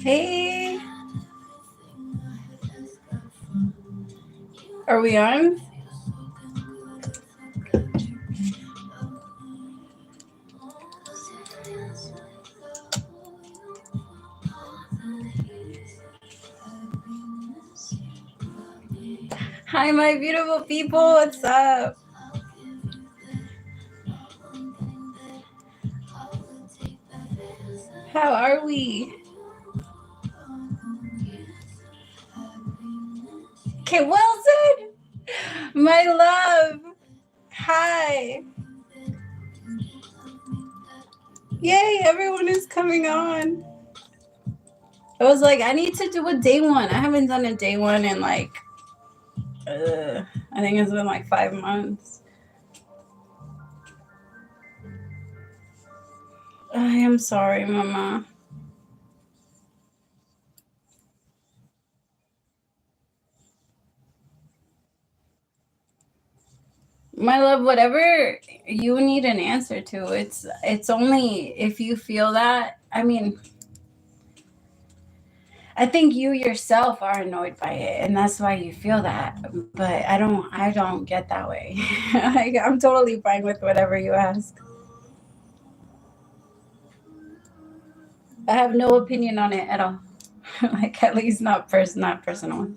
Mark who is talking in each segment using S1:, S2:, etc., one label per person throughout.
S1: Hey. Are we on? Hi, my beautiful people. What's up? How are we? Okay, Wilson, my love. Hi. Yay, everyone is coming on. I was like, I need to do a day one. I haven't done a day one in like, I think it's been like 5 months. I am sorry, Mama. My love, whatever you need an answer to, it's only if you feel that. I mean, I think you yourself are annoyed by it, and that's why you feel that. But I don't get that way. I'm totally fine with whatever you ask. I have no opinion on it at all. Like, at least not personal.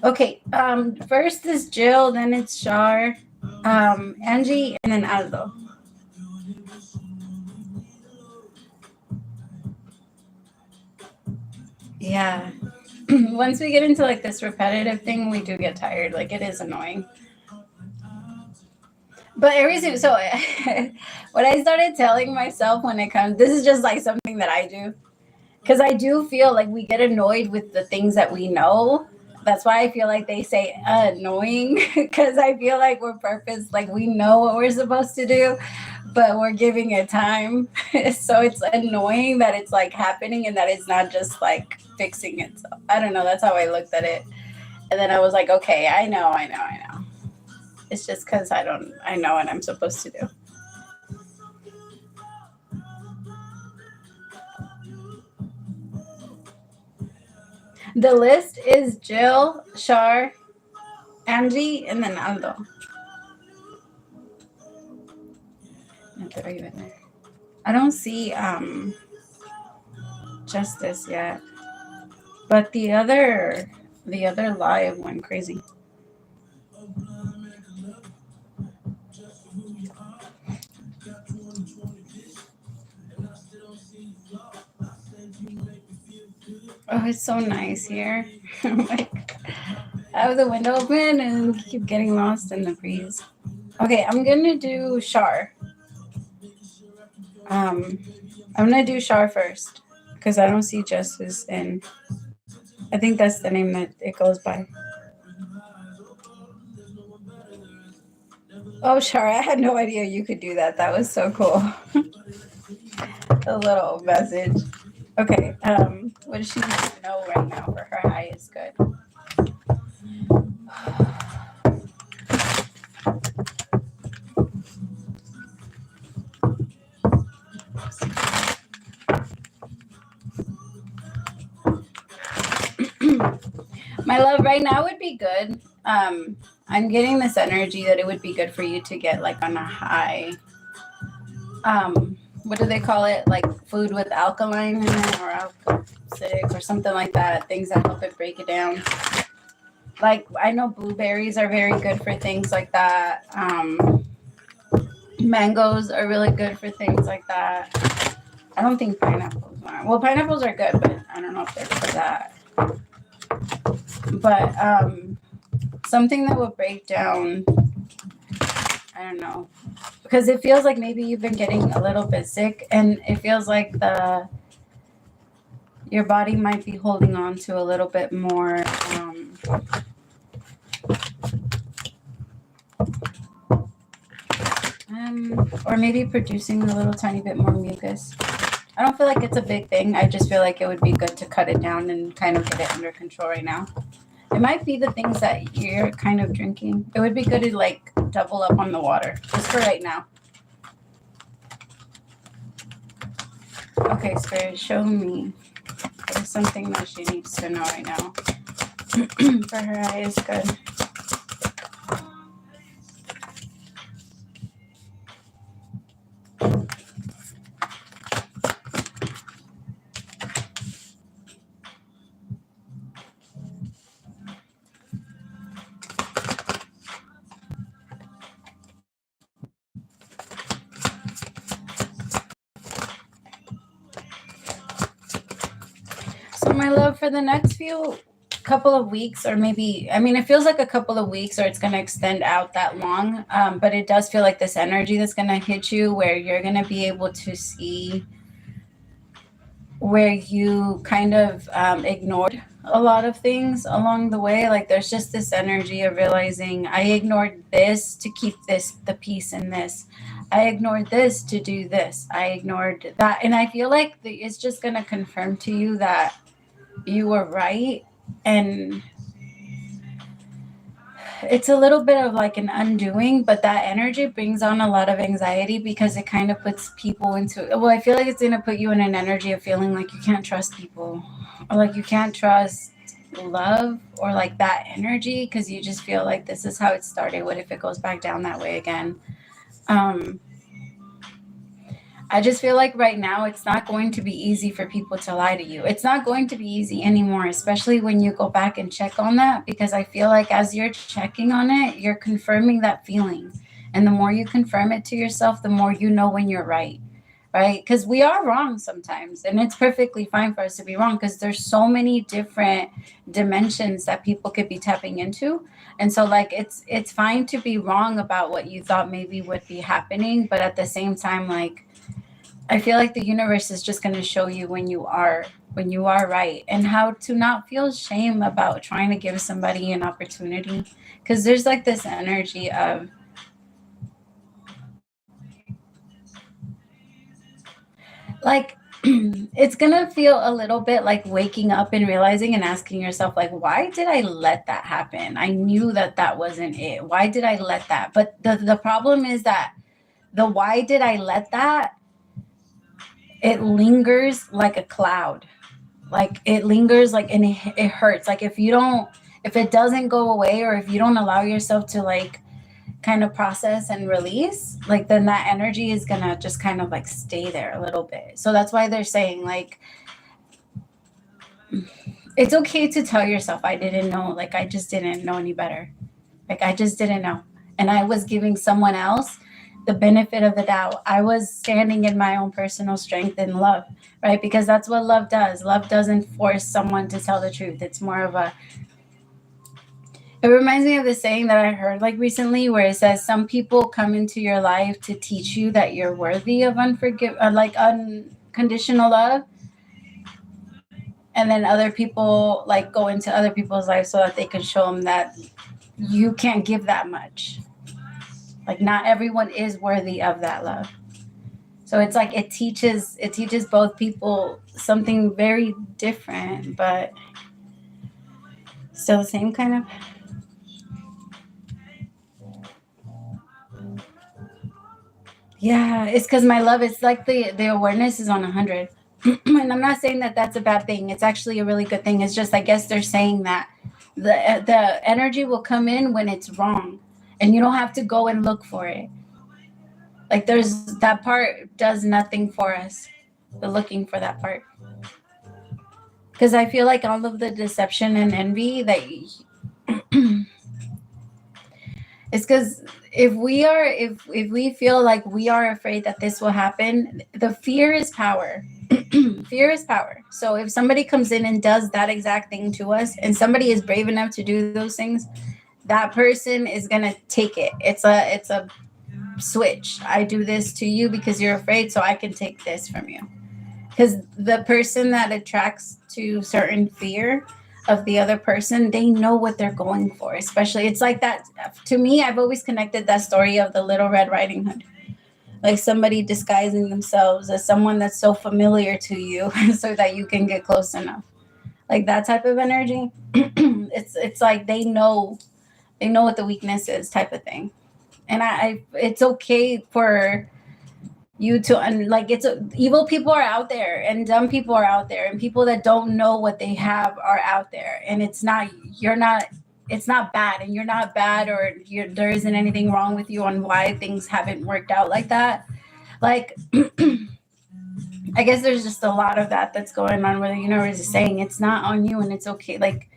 S1: Okay, first is Jill, then it's Shar, Angie, and then Aldo. Yeah. Once we get into like this repetitive thing, we do get tired. Like, it is annoying. But so what I started telling myself when it comes, this is just like something that I do, because I do feel like we get annoyed with the things that we know. That's why I feel like they say annoying, because I feel like like we know what we're supposed to do, but we're giving it time. So it's annoying that it's like happening and that it's not just like fixing itself. I don't know. That's how I looked at it. And then I was like, okay, I know. It's just because I know what I'm supposed to do. The list is Jill, Shar, Angie, and then Aldo. I don't see Justice yet, but the other live went crazy. Oh, it's so nice here. Like, I have the window open and keep getting lost in the breeze. Okay, I'm gonna do Shar. I'm gonna do Shar first because I don't see Justice in. I think that's the name that it goes by. Oh, Shar, I had no idea you could do that. That was so cool. A little message. Okay, what does she need to know right now for her high is good? My love, right now would be good. I'm getting this energy that it would be good for you to get like on a high. What do they call it? Like food with alkaline in it, or alkaline or something like that. Things that help it break it down. Like, I know blueberries are very good for things like that. Mangoes are really good for things like that. I don't think pineapples are. Well, pineapples are good, but I don't know if they're for that. But something that will break down, I don't know, because it feels like maybe you've been getting a little bit sick, and it feels like your body might be holding on to a little bit more or maybe producing a little tiny bit more mucus. I don't feel like it's a big thing. I just feel like it would be good to cut it down and kind of get it under control right now. It might be the things that you're kind of drinking. It would be good to like double up on the water just for right now. Okay, Spirit, show me. There's something that she needs to know right now. For her highest good. So my love, for the next couple of weeks, or maybe, I mean, it feels like a couple of weeks, or it's going to extend out that long, but it does feel like this energy that's going to hit you, where you're going to be able to see where you kind of ignored a lot of things along the way. Like there's just this energy of realizing, I ignored this to keep the peace in this. I ignored this to do this. I ignored that. And I feel like it's just going to confirm to you that you were right. And it's a little bit of like an undoing, but that energy brings on a lot of anxiety because it kind of puts people into, well, I feel like it's going to put you in an energy of feeling like you can't trust people, or like you can't trust love, or like that energy, because you just feel like this is how it started. What if it goes back down that way again? I just feel like right now it's not going to be easy for people to lie to you. It's not going to be easy anymore, especially when you go back and check on that, because I feel like as you're checking on it, you're confirming that feeling. And the more you confirm it to yourself, the more you know when you're right, right? Because we are wrong sometimes, and it's perfectly fine for us to be wrong, because there's so many different dimensions that people could be tapping into. And so like it's fine to be wrong about what you thought maybe would be happening, but at the same time, like, I feel like the universe is just going to show you when you are right, and how to not feel shame about trying to give somebody an opportunity, because there's like this energy of like it's going to feel a little bit like waking up and realizing and asking yourself, like, why did I let that happen? I knew that wasn't it. Why did I let that? But the problem is that the why did I let that, it lingers like a cloud. Like it lingers, like, and it hurts. Like if it doesn't go away, or if you don't allow yourself to like kind of process and release, like then that energy is gonna just kind of like stay there a little bit. So that's why they're saying, like, it's okay to tell yourself, I didn't know, like I just didn't know any better. Like I just didn't know. And I was giving someone else the benefit of the doubt. I was standing in my own personal strength and love, right? Because that's what love does. Love doesn't force someone to tell the truth. It's more of it reminds me of the saying that I heard like recently, where it says some people come into your life to teach you that you're worthy of unconditional love. And then other people like go into other people's lives so that they can show them that you can't give that much. Like not everyone is worthy of that love. So it's like it teaches both people something very different, but still the same kind of. Yeah, it's because my love, it's like the awareness is on 100. And I'm not saying that that's a bad thing. It's actually a really good thing. It's just, I guess they're saying that the energy will come in when it's wrong, and you don't have to go and look for it. Like there's that part does nothing for us, the looking for that part. Because I feel like all of the deception and envy that it's because if we feel like we are afraid that this will happen, the fear is power. Fear is power. So if somebody comes in and does that exact thing to us, and somebody is brave enough to do those things, that person is gonna take it. It's a switch. I do this to you because you're afraid, so I can take this from you. Because the person that attracts to certain fear of the other person, they know what they're going for. Especially, it's like that. To me, I've always connected that story of the Little Red Riding Hood. Like somebody disguising themselves as someone that's so familiar to you so that you can get close enough. like that type of energy. It's like they know what the weakness is, type of thing. And I it's okay for you to like, evil people are out there, and dumb people are out there, and people that don't know what they have are out there, and it's not bad, and you're not bad, or there isn't anything wrong with you on why things haven't worked out like that. Like I guess there's just a lot of that's going on where the universe is saying it's not on you, and it's okay. Like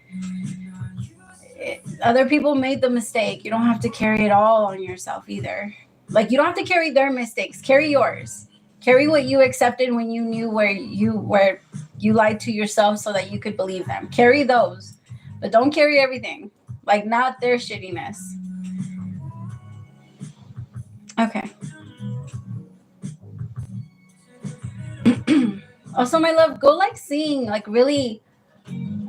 S1: other people made the mistake. You don't have to carry it all on yourself either. Like you don't have to carry their mistakes. Carry yours. Carry what you accepted when you knew where you lied to yourself so that you could believe them. Carry those, but don't carry everything. Like not their shittiness. Okay. Also, my love, go like sing like really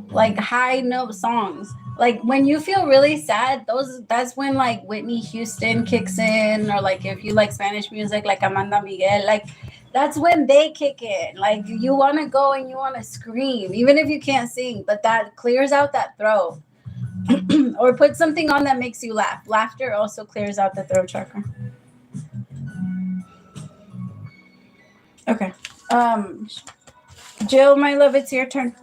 S1: like high note songs. Like when you feel really sad, that's when like Whitney Houston kicks in, or like if you like Spanish music, like Amanda Miguel, like that's when they kick in. Like you want to go and you want to scream, even if you can't sing, but that clears out that throat. Or put something on that makes you laugh. Laughter also clears out the throat chakra. Okay. Jill, my love, it's your turn.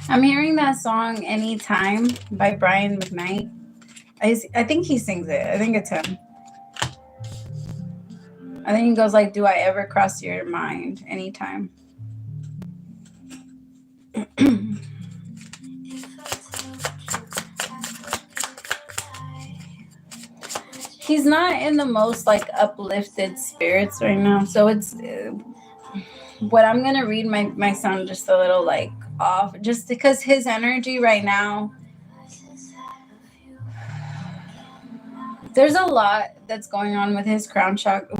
S1: I'm hearing that song Anytime by Brian McKnight. I think he sings it. I think it's him. I think he goes like, do I ever cross your mind anytime? He's not in the most like uplifted spirits right now. So it's what I'm going to read might sound just a little like off, just because his energy right now, there's a lot that's going on with his crown chakra,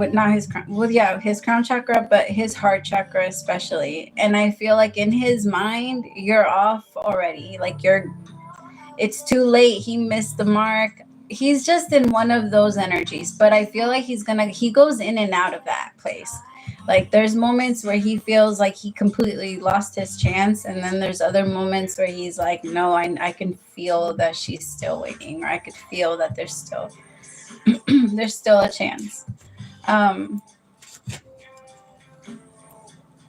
S1: his crown chakra, but his heart chakra especially. And I feel like in his mind, you're off already. Like it's too late. He missed the mark. He's just in one of those energies, but I feel like he goes in and out of that place. Like there's moments where he feels like he completely lost his chance. And then there's other moments where he's like, no, I can feel that she's still waiting, or I could feel that there's still a chance.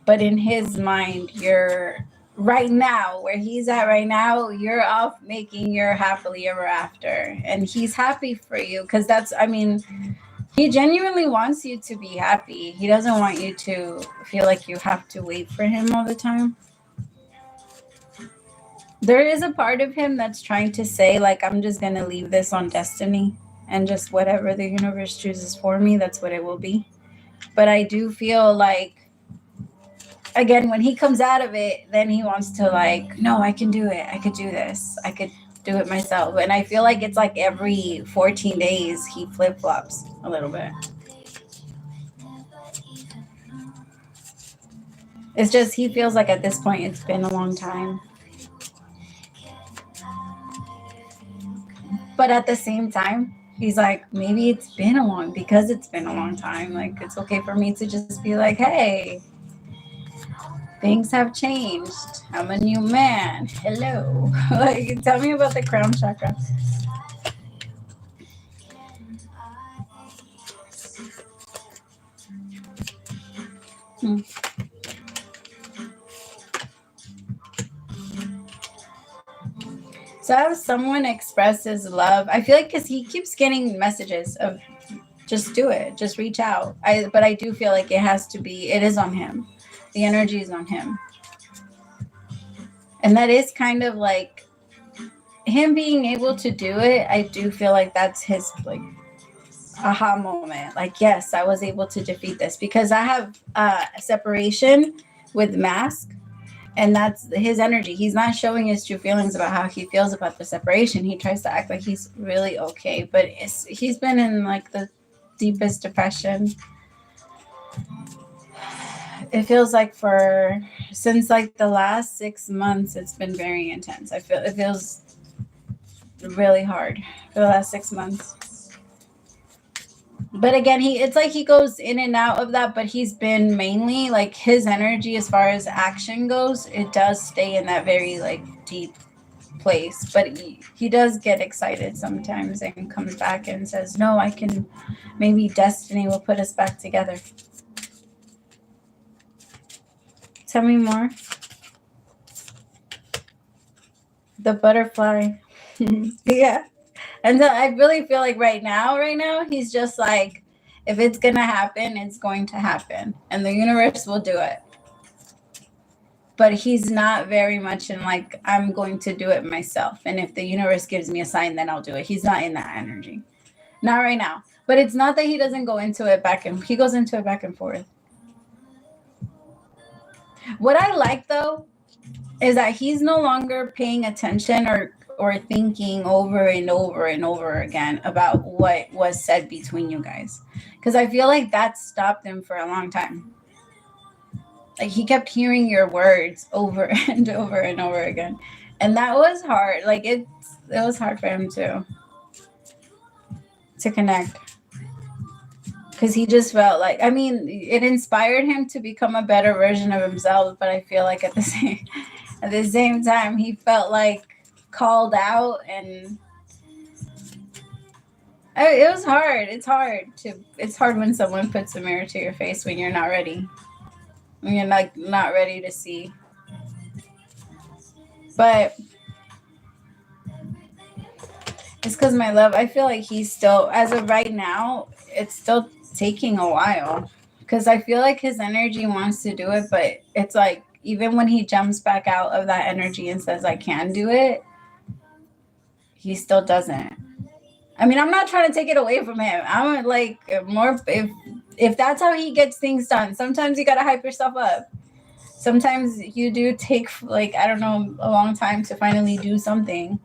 S1: But in his mind, you're right now, where he's at right now, you're off making your happily ever after. And he's happy for you because he genuinely wants you to be happy. He doesn't want you to feel like you have to wait for him all the time. There is a part of him that's trying to say, like, I'm just going to leave this on destiny, and just whatever the universe chooses for me, that's what it will be. But I do feel like, again, when he comes out of it, then he wants to like, no, I can do it. I could do this. I could do it myself. And I feel like it's like every 14 days he flip-flops a little bit. It's just he feels like at this point it's been a long time. But at the same time, he's like, maybe it's been a long time. Like, it's okay for me to just be like, hey, things have changed. I'm a new man. Hello. Like, tell me about the crown chakra. So I have someone express his love. I feel like because he keeps getting messages of just do it, just reach out. But I do feel like it is on him. The energy is on him. And that is kind of like him being able to do it. I do feel like that's his like aha moment. Like, yes, I was able to defeat this because I have a separation with mask. And that's his energy. He's not showing his true feelings about how he feels about the separation. He tries to act like he's really okay. But he's been in like the deepest depression. It feels like since like the last 6 months, it's been very intense. It feels really hard for the last 6 months. But again, it's like he goes in and out of that, but he's been mainly like his energy as far as action goes, it does stay in that very like deep place. But he does get excited sometimes and comes back and says, no, I can, maybe destiny will put us back together. Tell me more. The butterfly. Yeah. And I really feel like right now, he's just like, if it's going to happen, it's going to happen. And the universe will do it. But he's not very much in like, I'm going to do it myself. And if the universe gives me a sign, then I'll do it. He's not in that energy. Not right now. But it's not that he doesn't go into it he goes into it back and forth. What I like, though, is that he's no longer paying attention or thinking over and over and over again about what was said between you guys. Because I feel like that stopped him for a long time. Like he kept hearing your words over and over and over again. And that was hard. Like it was hard for him to connect. Because he just felt like, I mean, it inspired him to become a better version of himself. But I feel like at the same time, he felt like called out, and it was hard. It's hard when someone puts a mirror to your face when you're not ready, when you're not ready to see. But it's because my love, I feel like he's still, as of right now, it's still taking a while because I feel like his energy wants to do it, but it's like even when he jumps back out of that energy and says I can do it, he still doesn't. I mean, I'm not trying to take it away from him. I'm like more if that's how he gets things done. Sometimes you gotta hype yourself up. Sometimes you do take like, I don't know, a long time to finally do something.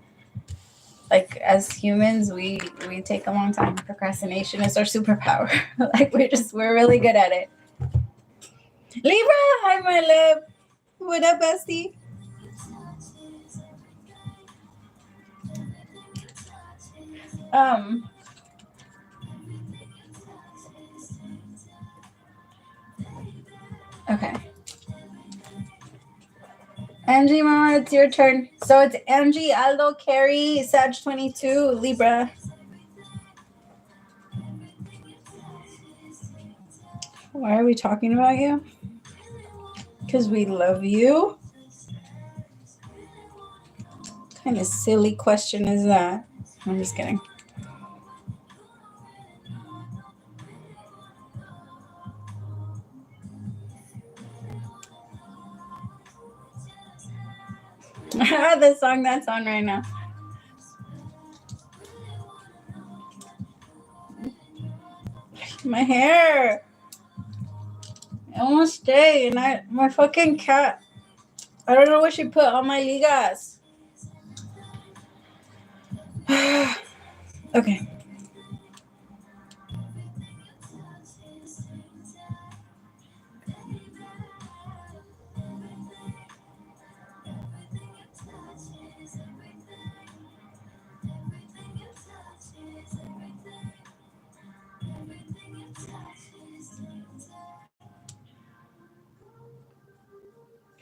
S1: Like as humans, we take a long time. Procrastination is our superpower. Like we're really good at it. Libra, hi my love. What up, bestie? Okay. Angie, Mama, it's your turn. So it's Angie, Aldo, Carrie, Sag 22, Libra. Why are we talking about you? Because we love you? What kind of silly question is that? I'm just kidding. The song that's on right now. My hair. Almost day, and my fucking cat. I don't know what she put on my ligas. Okay.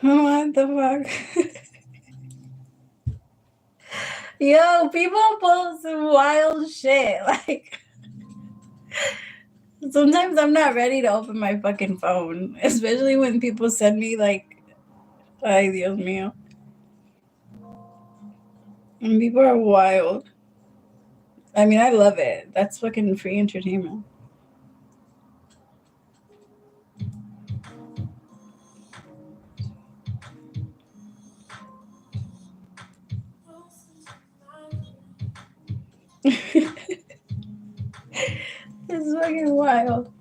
S1: What the fuck? Yo, people post some wild shit. Like, sometimes I'm not ready to open my fucking phone, especially when people send me like, ay, Dios mío. And people are wild. I mean, I love it. That's fucking free entertainment. It's fucking wild.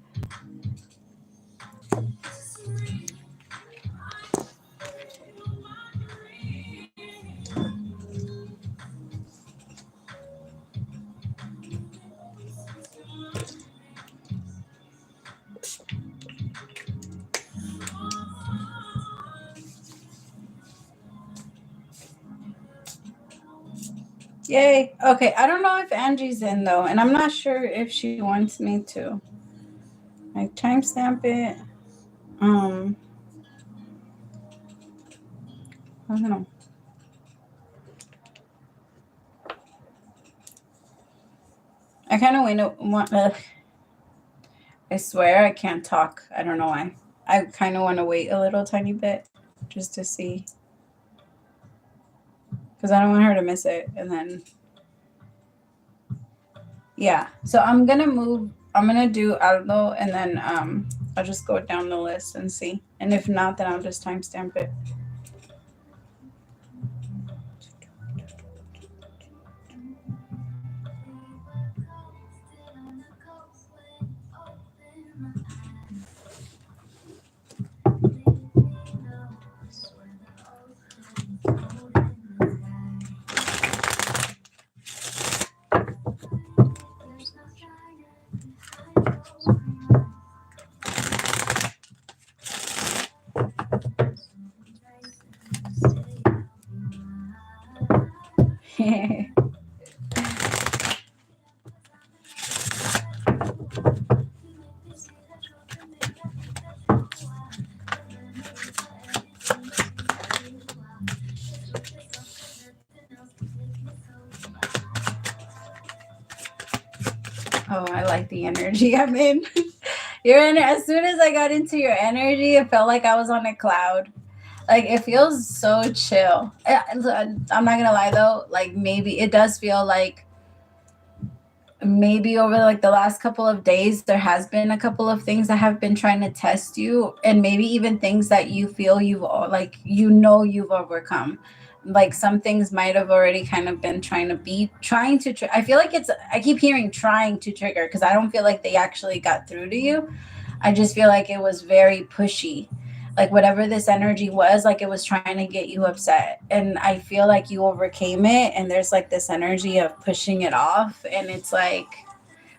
S1: Yay. Okay, I don't know if Angie's in though, and I'm not sure if she wants me to. I timestamp it. I don't know. I kind of want. I swear I can't talk. I don't know why. I kind of want to wait a little tiny bit just to see, because I don't want her to miss it. And then, yeah. So I'm gonna move. I'm gonna do Aldo, and then I'll just go down the list and see. And if not, then I'll just timestamp it. Oh, I like the energy I'm in. As soon as I got into your energy, it felt like I was on a cloud. Like, it feels so chill. I'm not gonna lie though, like maybe it does feel like maybe over like the last couple of days there has been a couple of things that have been trying to test you, and maybe even things that you feel you've you've overcome. Like, some things might have already kind of been I feel like I keep hearing trying to trigger, because I don't feel like they actually got through to you. I just feel like it was very pushy. Like, whatever this energy was, like, it was trying to get you upset. And I feel like you overcame it. And there's like this energy of pushing it off. And it's like,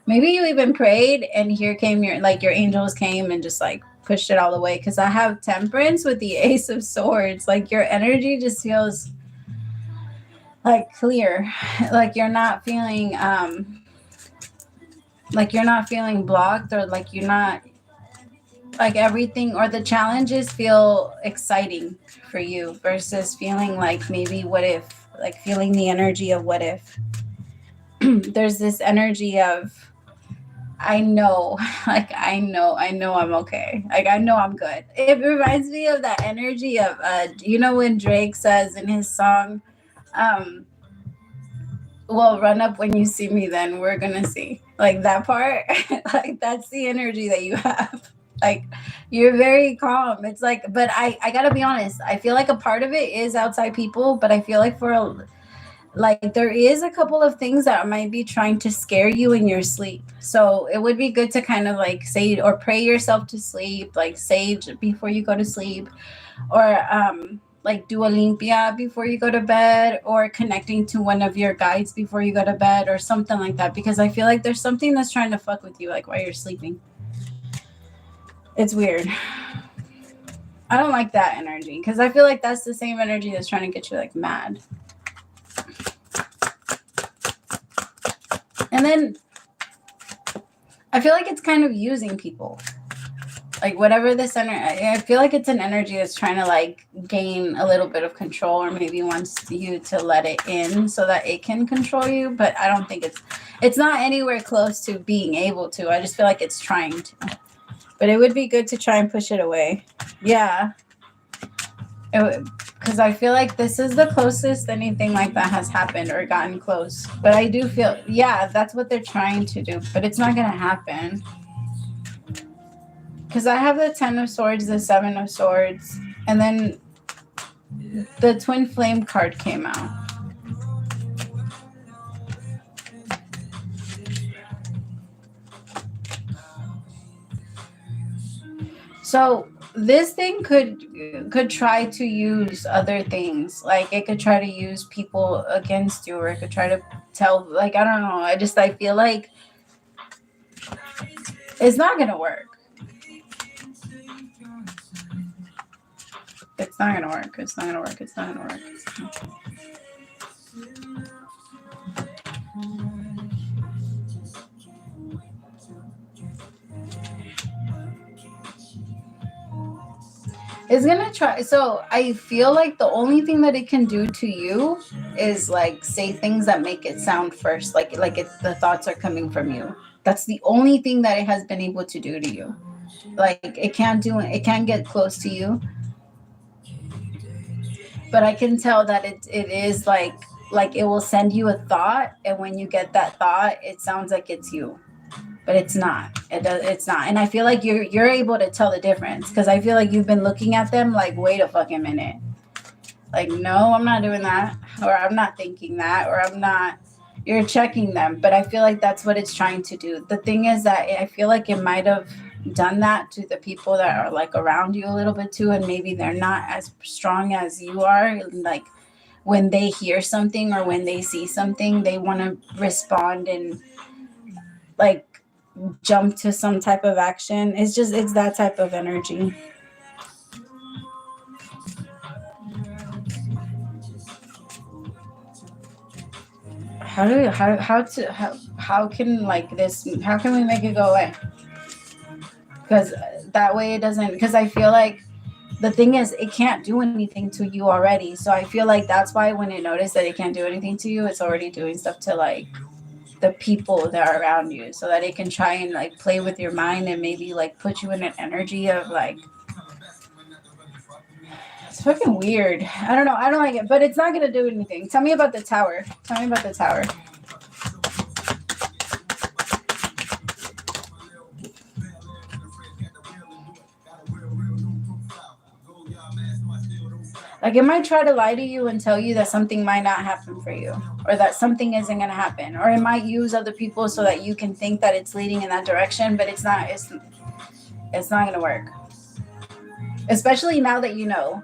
S1: maybe you even prayed, and here came your angels came and just like pushed it all away. Because I have Temperance with the Ace of Swords. Like, your energy just feels like clear. Like, you're not feeling blocked, or like you're not like everything, or the challenges feel exciting for you versus feeling like maybe what if, like feeling the energy of what if. There's this energy of I know, like I know I'm okay. Like, I know I'm good. It reminds me of that energy of when Drake says in his song, well, run up when you see me, then we're gonna see. Like, that part, like, that's the energy that you have. Like, you're very calm. It's like, but I gotta be honest, I feel like a part of it is outside people, but I feel like there is a couple of things that might be trying to scare you in your sleep. So it would be good to kind of like say or pray yourself to sleep, like sage before you go to sleep, or like do a limpia before you go to bed, or connecting to one of your guides before you go to bed, or something like that, because I feel like there's something that's trying to fuck with you, like while you're sleeping. It's weird. I don't like that energy, because I feel like that's the same energy that's trying to get you like mad. And then I feel like it's kind of using people. Like whatever this energy, I feel like it's an energy that's trying to like gain a little bit of control, or maybe wants you to let it in so that it can control you. But I don't think it's not anywhere close to being able to. I just feel like it's trying to. But it would be good to try and push it away. Yeah. Because I feel like this is the closest anything like that has happened or gotten close. But I do feel, yeah, that's what they're trying to do. But it's not going to happen. Because I have the 10 of Swords, the 7 of Swords, and then the Twin Flame card came out. So this thing could try to use other things. Like it could try to use people against you, or it could try to tell, like, I don't know. I feel like it's not going to work. It's not going to work. It's not going to work. It's not going to work. It's going to try. So I feel like the only thing that it can do to you is like say things that make it sound first. Like the thoughts are coming from you. That's the only thing that it has been able to do to you. Like it can't get close to you. But I can tell that it is like it will send you a thought, and when you get that thought, it sounds like it's you, but it's not. It's not. And I feel like you're able to tell the difference, because I feel like you've been looking at them like, wait a fucking minute. Like, no, I'm not doing that, or I'm not thinking that, or I'm not. You're checking them, but I feel like that's what it's trying to do. The thing is that I feel like it might have done that to the people that are like around you a little bit too, and maybe they're not as strong as you are. Like when they hear something or when they see something, they want to respond and like jump to some type of action. It's that type of energy. How can like this, how can we make it go away? Because that way it doesn't, because I feel like the thing is it can't do anything to you already. So I feel like that's why when it noticed that it can't do anything to you, it's already doing stuff to like the people that are around you, so that it can try and like play with your mind and maybe like put you in an energy of like, it's fucking weird. I don't know. I don't like it, but it's not going to do anything. Tell me about the Tower. Tell me about the Tower. Like it might try to lie to you and tell you that something might not happen for you, or that something isn't going to happen, or it might use other people so that you can think that it's leading in that direction, but it's not. It's not going to work. Especially now that you know.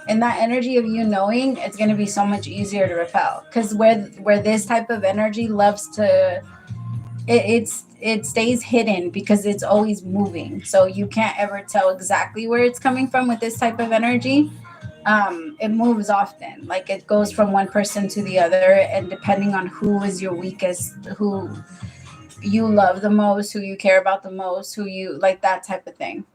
S1: And that energy of you knowing, it's going to be so much easier to repel, because where this type of energy loves to, it stays hidden because it's always moving. So you can't ever tell exactly where it's coming from with this type of energy. It moves often. Like it goes from one person to the other, and depending on who is your weakest, who you love the most, who you care about the most, who you like, that type of thing.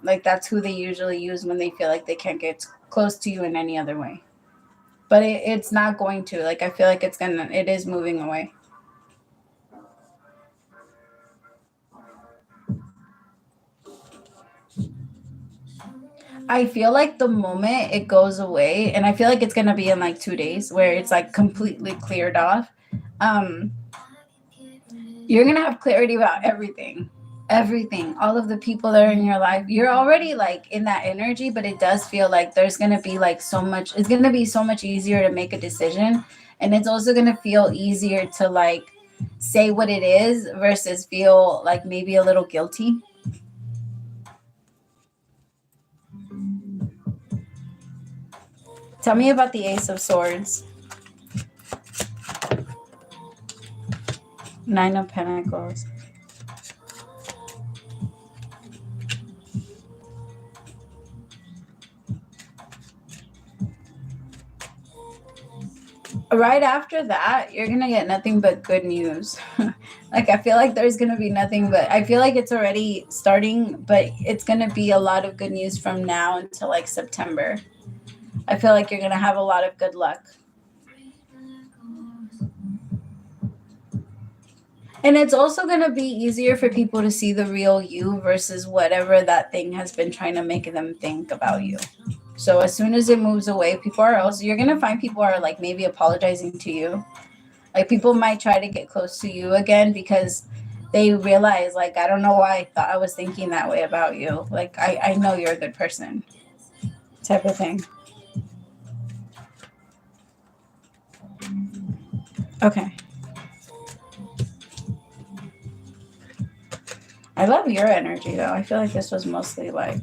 S1: Like that's who they usually use when they feel like they can't get close to you in any other way. But it's not going to. Like I feel like it is moving away. I feel like the moment it goes away, and I feel like it's going to be in like 2 days where it's like completely cleared off. You're going to have clarity about everything, all of the people that are in your life. You're already like in that energy, but it does feel like there's going to be like so much, it's going to be so much easier to make a decision. And it's also going to feel easier to like say what it is versus feel like maybe a little guilty. Tell me about the Ace of Swords. Nine of Pentacles. Right after that, you're going to get nothing but good news. Like, I feel like there's going to be nothing but, I feel like it's already starting, but it's going to be a lot of good news from now until like September. I feel like you're going to have a lot of good luck. And it's also going to be easier for people to see the real you versus whatever that thing has been trying to make them think about you. So as soon as it moves away, people are also, you're going to find people are like maybe apologizing to you. Like, people might try to get close to you again because they realize, like, I don't know why I thought I was thinking that way about you. Like, I know you're a good person, type of thing. Okay. I love your energy, though. I feel like this was mostly like,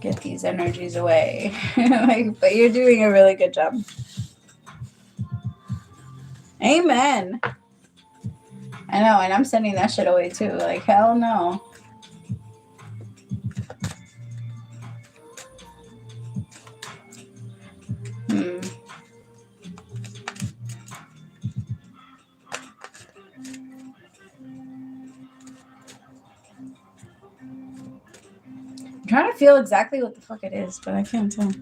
S1: get these energies away. Like, but you're doing a really good job. Amen. I know, and I'm sending that shit away too. Like, hell no. I'm trying to feel exactly what the fuck it is, but I can't tell.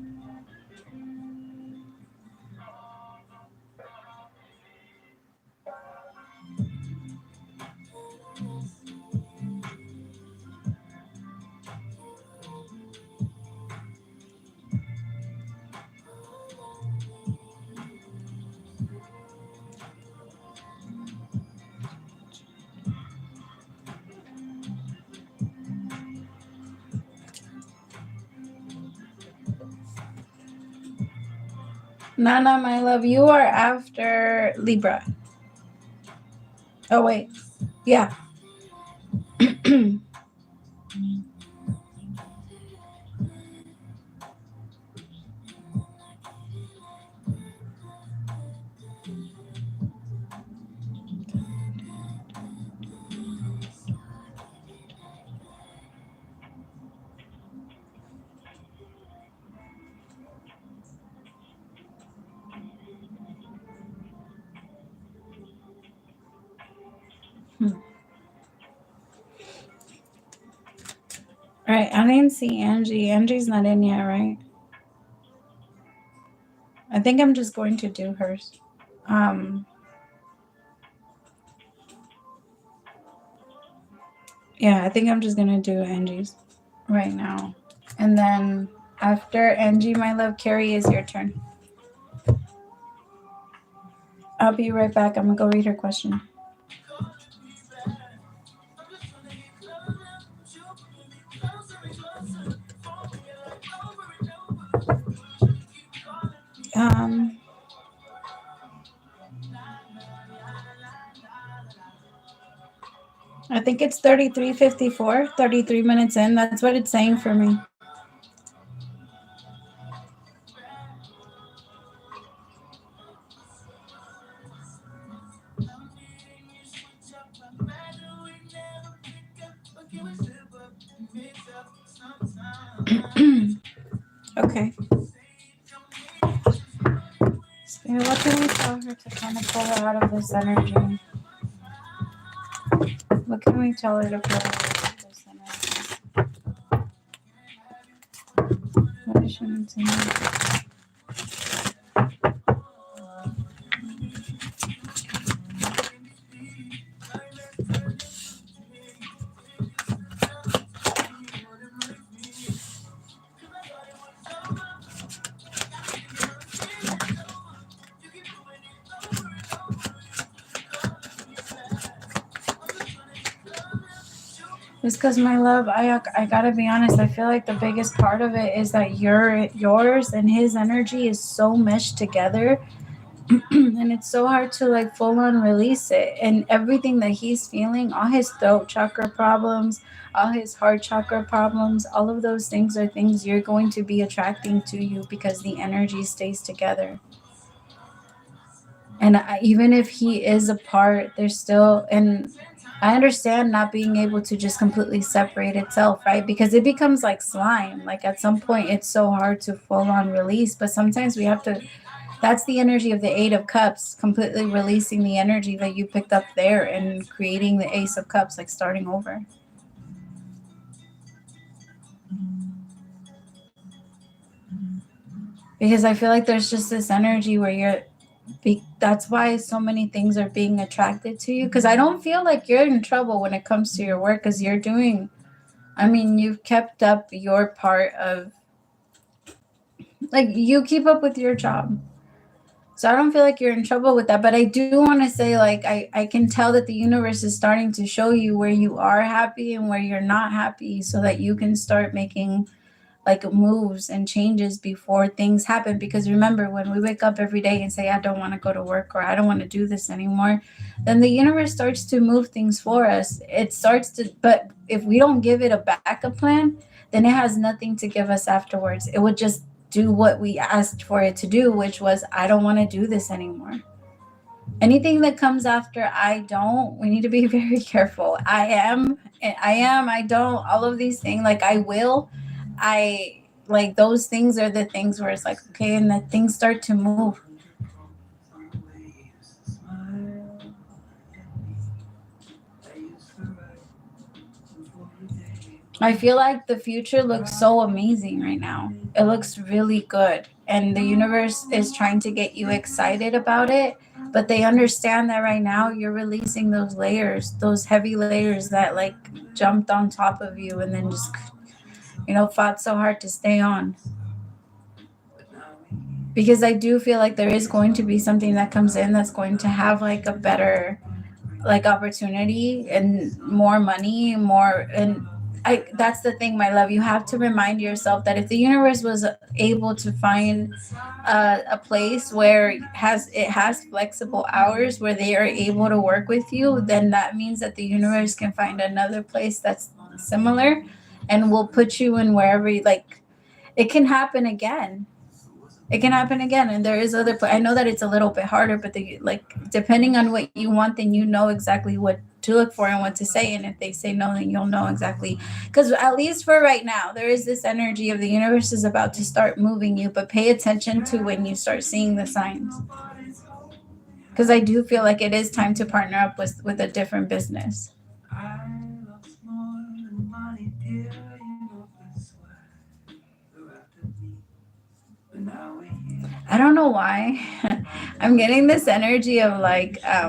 S1: Nana, my love, you are after Libra. Oh, wait. Yeah. All right, I didn't see Angie. Angie's not in yet, right? I think I'm just going to do hers. Yeah, I think I'm just going to do Angie's right now. And then after Angie, my love, Carrie, is your turn. I'll be right back. I'm going to go read her question. I think it's 33:54, 33 minutes in. That's what it's saying for me. Okay. Spirit, what can we tell her to kind of pull her out of this energy? What can we tell her to pull her out of this energy? What does she need to know? Just because, my love, I gotta be honest, I feel like the biggest part of it is that yours and his energy is so meshed together And it's so hard to like full on release it. And everything that he's feeling, all his throat chakra problems, all his heart chakra problems, all of those things are things you're going to be attracting to you because the energy stays together. And even if he is apart, there's still, and I understand not being able to just completely separate itself, right? Because it becomes like slime. Like at some point, it's so hard to full on release, but sometimes we have to. That's the energy of the Eight of Cups, completely releasing the energy that you picked up there and creating the Ace of Cups, like starting over. Because I feel like there's just this energy where that's why so many things are being attracted to you. Because I don't feel like you're in trouble when it comes to your work, because you're doing, I mean, you've kept up your part of, like, you keep up with your job. So I don't feel like you're in trouble with that. But I do want to say, like, I can tell that the universe is starting to show you where you are happy and where you're not happy, so that you can start making like moves and changes before things happen. Because remember, when we wake up every day and say, I don't want to go to work, or I don't want to do this anymore, then the universe starts to move things for us. It starts to, but if we don't give it a backup plan, then it has nothing to give us afterwards. It would just do what we asked for it to do, which was, I don't want to do this anymore. Anything that comes after I don't, we need to be very careful. I don't, all of these things, like I will, I like, those things are the things where it's like, okay, and the things start to move. I feel like the future looks so amazing right now. It looks really good. And the universe is trying to get you excited about it. But they understand that right now you're releasing those layers, those heavy layers that like jumped on top of you and then just, fought so hard to stay on. Because I do feel like there is going to be something that comes in that's going to have like a better like opportunity and more money, more, and that's the thing, my love. You have to remind yourself that if the universe was able to find a place where it has flexible hours where they are able to work with you, then that means that the universe can find another place that's similar and will put you in wherever like it can happen again. It can happen again, and there is other. I know that it's a little bit harder, but depending on what you want, then you know exactly what to look for and what to say. And if they say no, then you'll know exactly. Because at least for right now, there is this energy of the universe is about to start moving you, but pay attention to when you start seeing the signs. Because I do feel like it is time to partner up with a different business. I don't know why. I'm getting this energy of like, I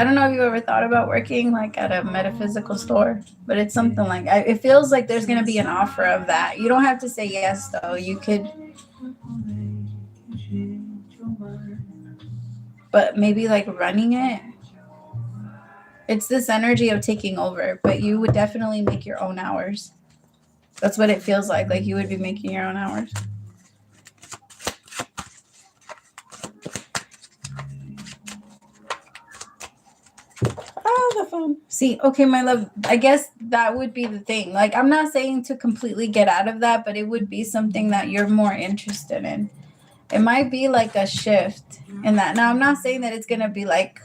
S1: don't know if you ever thought about working like at a metaphysical store, but it's something like, it feels like there's going to be an offer of that. You don't have to say yes though. You could, but maybe like running it. It's this energy of taking over, but you would definitely make your own hours. That's what it feels like. Like you would be making your own hours. Oh, the phone. See, okay, my love, I guess that would be the thing. Like, I'm not saying to completely get out of that, but it would be something that you're more interested in. It might be like a shift in that. Now, I'm not saying that it's going to be like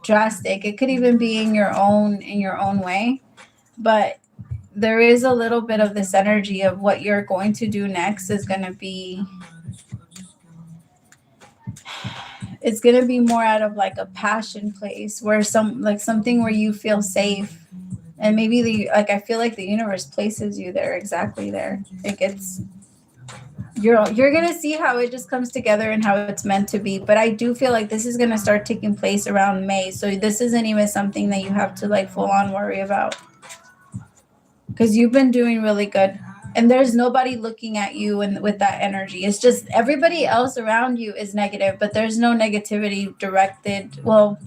S1: drastic. It could even be in your own way. But there is a little bit of this energy of what you're going to do next is going to be, it's going to be more out of like a passion place where something where you feel safe. And maybe I feel like the universe places you there, exactly there. You're going to see how it just comes together and how it's meant to be. But I do feel like this is going to start taking place around May. So this isn't even something that you have to like full on worry about. Because you've been doing really good. And there's nobody looking at you with that energy. It's just everybody else around you is negative, but there's no negativity directed. Well,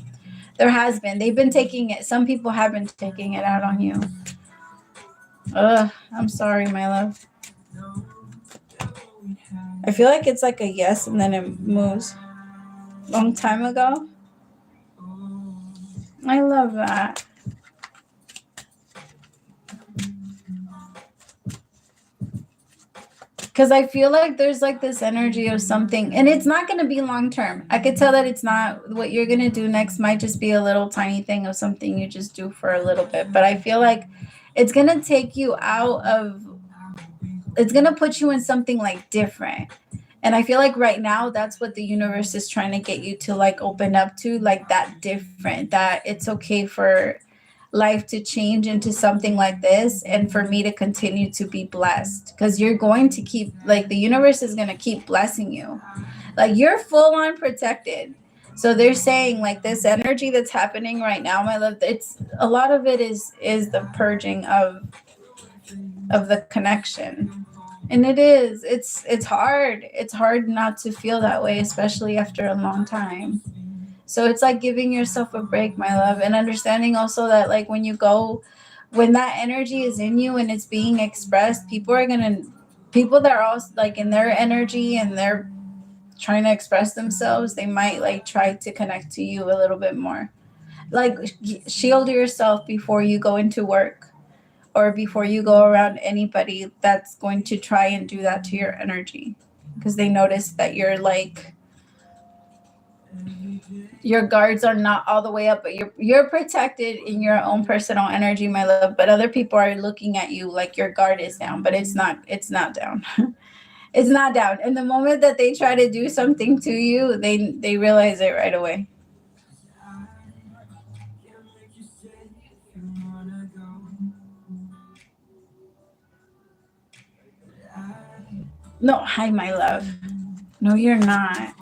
S1: there has been. They've been taking it. Some people have been taking it out on you. I'm sorry, my love. I feel like it's like a yes and then it moves. Long time ago. I love that. Because I feel like there's like this energy of something, and it's not going to be long term. I could tell that it's not. What you're going to do next might just be a little tiny thing of something you just do for a little bit. But I feel like it's going to take you out of, it's going to put you in something like different. And I feel like right now that's what the universe is trying to get you to like open up to, like that different, that it's okay for life to change into something like this and for me to continue to be blessed, because you're going to keep, like, the universe is going to keep blessing you, like you're full on protected. So they're saying like this energy that's happening right now, my love, it's a lot of it is the purging of the connection. And it's hard not to feel that way, especially after a long time. So it's like giving yourself a break, my love, and understanding also that like when that energy is in you and it's being expressed, people that are also like in their energy and they're trying to express themselves, they might like try to connect to you a little bit more. Like shield yourself before you go into work or before you go around anybody that's going to try and do that to your energy, because they notice that you're like, your guards are not all the way up, but you're protected in your own personal energy, my love. But other people are looking at you like your guard is down, but it's not down. It's not down. And the moment that they try to do something to you, they realize it right away. No, hi, my love. No, you're not.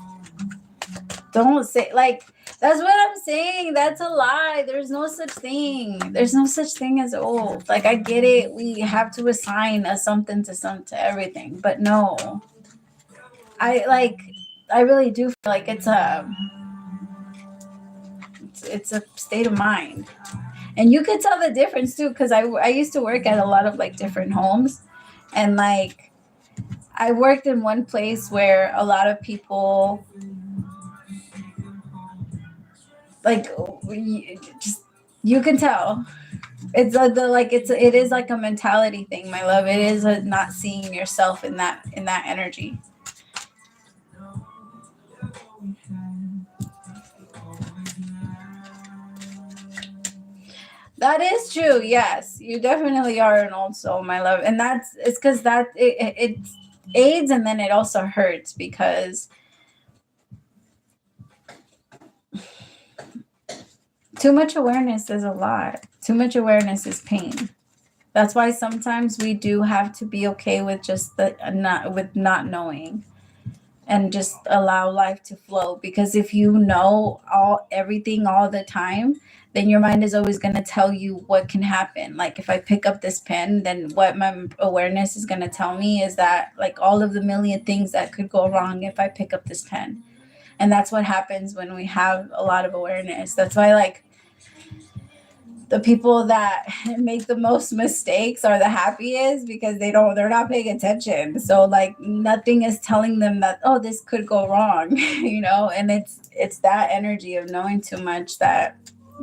S1: Don't say, like, that's what I'm saying. That's a lie. There's no such thing. There's no such thing as old. Like, I get it. We have to assign a something to everything, but no. I really do feel like it's a state of mind. And you could tell the difference too, because I used to work at a lot of like different homes, and like I worked in one place where a lot of people like you can tell it's it is like a mentality thing, my love. It is not seeing yourself in that energy. That is true. Yes, you definitely are an old soul, my love, and it's because it aids and then it also hurts, because too much awareness is a lot. Too much awareness is pain. That's why sometimes we do have to be okay with just not knowing, and just allow life to flow. Because if you know everything all the time, then your mind is always going to tell you what can happen. Like if I pick up this pen, then what my awareness is going to tell me is that like all of the million things that could go wrong if I pick up this pen. And that's what happens when we have a lot of awareness. That's why like the people that make the most mistakes are the happiest, because they're not paying attention. So like nothing is telling them that, oh, this could go wrong, and it's that energy of knowing too much that,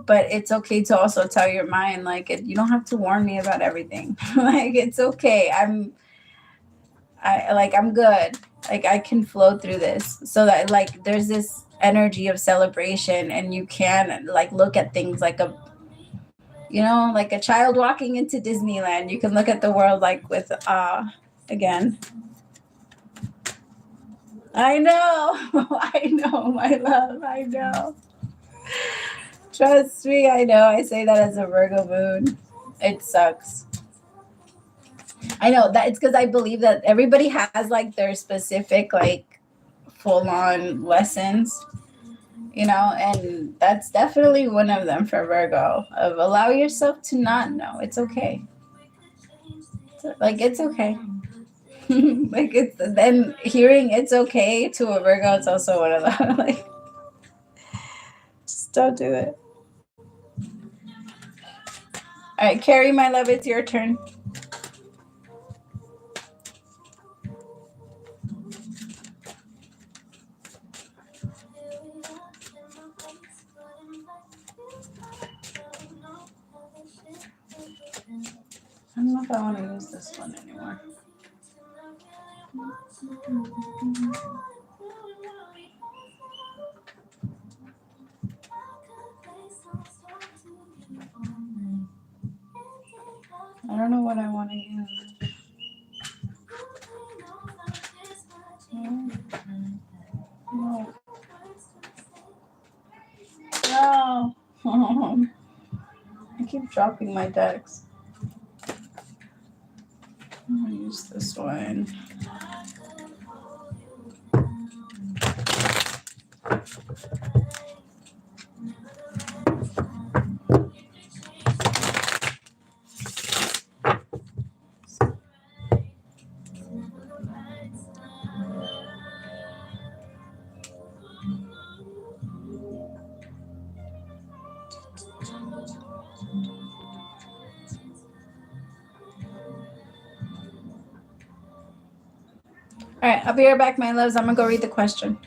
S1: but it's okay to also tell your mind, like, you don't have to warn me about everything. Like, it's okay. I'm good. Like I can flow through this, so that like there's this energy of celebration, and you can like look at things like like a child walking into Disneyland. You can look at the world like with awe again. I know. I know, my love. I know. Trust me, I know. I say that as a Virgo moon. It sucks. I know that it's because I believe that everybody has like their specific like full-on lessons. And that's definitely one of them for Virgo, of allow yourself to not know. It's okay. It's okay. Like it's then hearing it's okay to a Virgo, it's also one of them. Like, just don't do it. All right, Carrie, my love, it's your turn. know if I want to use this one anymore. I don't know what I want to use. No. No. I keep dropping my decks. I'm going to use this one. All right, I'll be right back, my loves. I'm going to go read the question.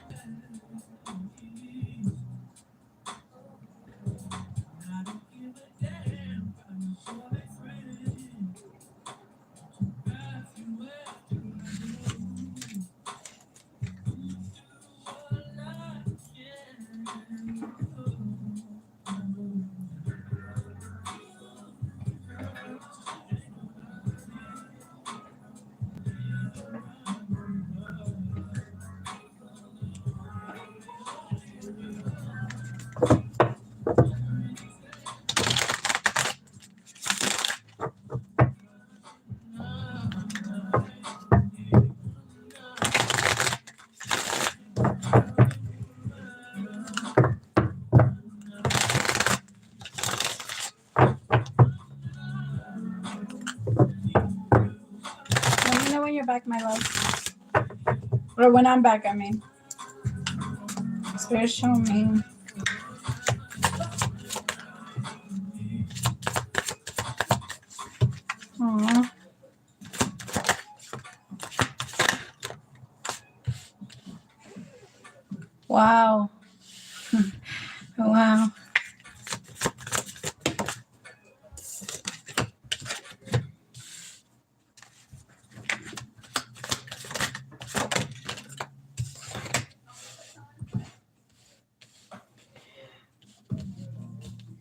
S1: Let me know when you're back, my love. Or when I'm back, I mean. Spirit, show me. Aww. Wow. Wow.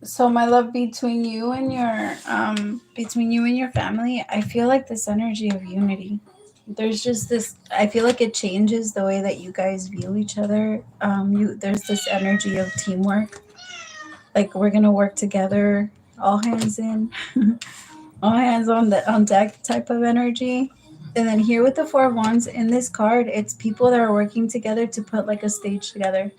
S1: So my love, between you and your family, I feel like this energy of unity. There's just this, I feel like it changes the way that you guys view each other. There's this energy of teamwork. Like, we're gonna work together, all hands in, all hands on deck type of energy. And then here with the Four of Wands in this card, it's people that are working together to put like a stage together.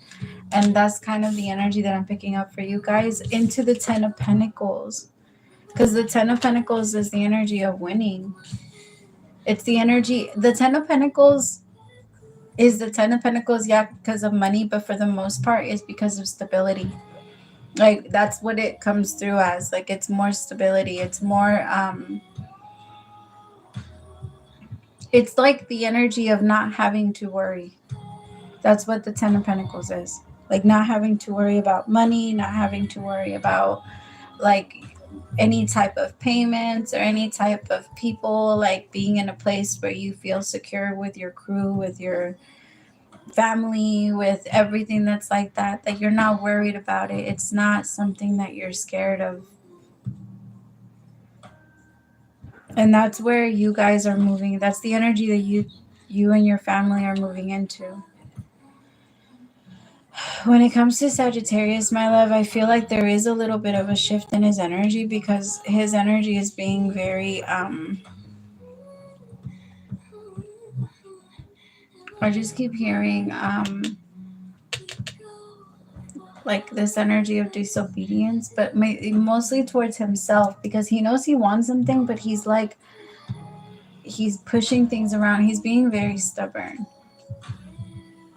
S1: And that's kind of the energy that I'm picking up for you guys into the Ten of Pentacles. Because the Ten of Pentacles is the energy of winning. It's the energy, the Ten of Pentacles is the Ten of Pentacles, yeah, because of money, but for the most part, it's because of stability. Like, that's what it comes through as. Like, it's more stability. It's more, it's like the energy of not having to worry. That's what the Ten of Pentacles is. Like, not having to worry about money, not having to worry about, like, any type of payments or any type of people, like being in a place where you feel secure with your crew, with your family, with everything that's like that, that you're not worried about it. It's not something that you're scared of. And that's where you guys are moving. That's the energy that you and your family are moving into. When it comes to Sagittarius, my love, I feel like there is a little bit of a shift in his energy, because his energy is being very, I just keep hearing, like this energy of disobedience, but mostly towards himself, because he knows he wants something, but he's like, he's pushing things around. He's being very stubborn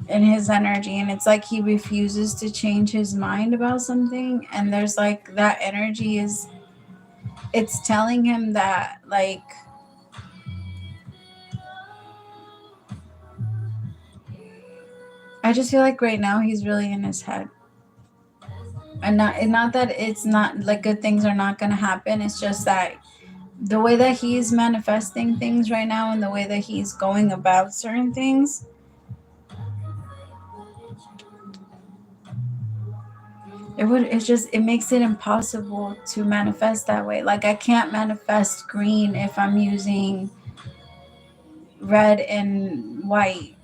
S1: in his energy, and it's like he refuses to change his mind about something. And there's like that energy is, it's telling him that, like, I just feel like right now he's really in his head. And not that it's not like good things are not going to happen. It's just that the way that he's manifesting things right now and the way that he's going about certain things, it makes it impossible to manifest that way. Like, I can't manifest green if I'm using red and white.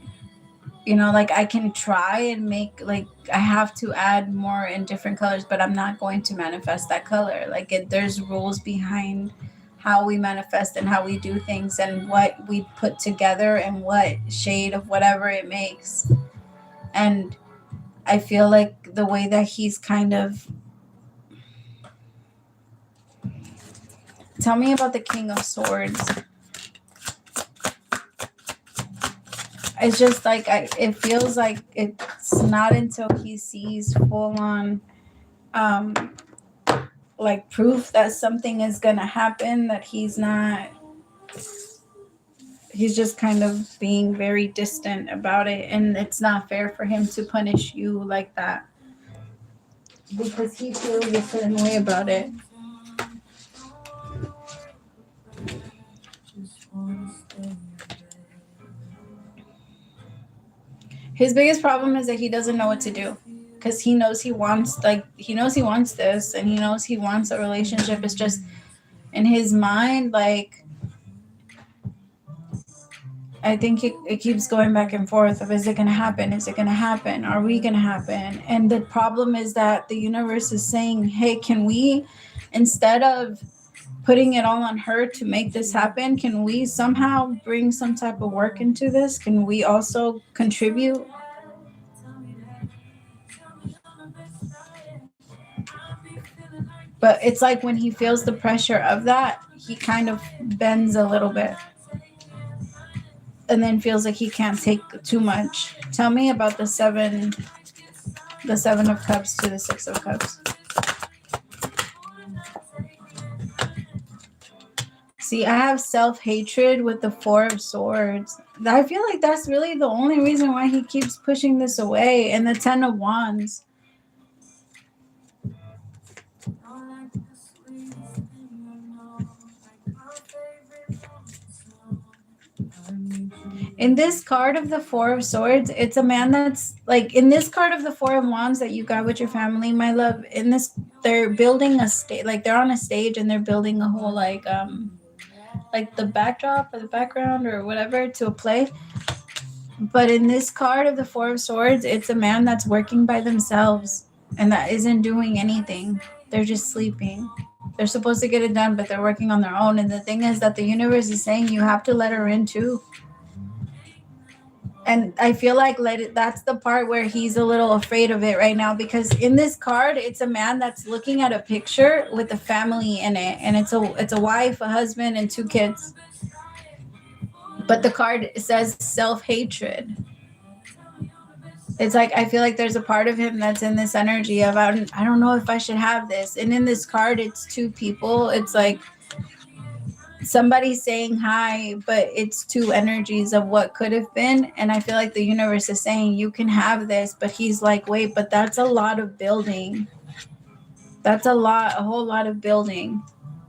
S1: You know, like, I can try and make, like, I have to add more in different colors, but I'm not going to manifest that color. Like, there's rules behind how we manifest and how we do things and what we put together and what shade of whatever it makes. And I feel like the way that he's kind of, tell me about the King of Swords. It's just like, it feels like it's not until he sees full on like proof that something is gonna happen that he's just kind of being very distant about it. And it's not fair for him to punish you like that because he feels a certain way about it. His biggest problem is that he doesn't know what to do, because he knows he wants this, and he knows he wants a relationship. It's just in his mind, like, I think it keeps going back and forth of, is it going to happen? Is it going to happen? Are we going to happen? And the problem is that the universe is saying, hey, can we, instead of putting it all on her to make this happen, can we somehow bring some type of work into this? Can we also contribute? But it's like when he feels the pressure of that, he kind of bends a little bit and then feels like he can't take too much. Tell me about the seven of cups to the 6 of cups. See, I have self-hatred with the 4 of swords. I feel like that's really the only reason why he keeps pushing this away. And the 10 of wands. In this card of the 4 of swords, it's a man that's like, in this card of the 4 of wands that you got with your family, my love, in this, they're building a stage, like they're on a stage and they're building a whole like the backdrop or the background or whatever to a play. But in this card of the 4 of swords, it's a man that's working by themselves and that isn't doing anything. They're just sleeping. They're supposed to get it done, but they're working on their own. And the thing is that the universe is saying you have to let her in too. And I feel like that's the part where he's a little afraid of it right now, because in this card, it's a man that's looking at a picture with a family in it. And it's a wife, a husband, and 2 kids. But the card says self-hatred. It's like, I feel like there's a part of him that's in this energy of, I don't know if I should have this. And in this card, it's 2 people. It's like somebody saying hi, but it's 2 energies of what could have been. And I feel like the universe is saying you can have this, but he's like, wait, but that's a lot of building. That's a whole lot of building.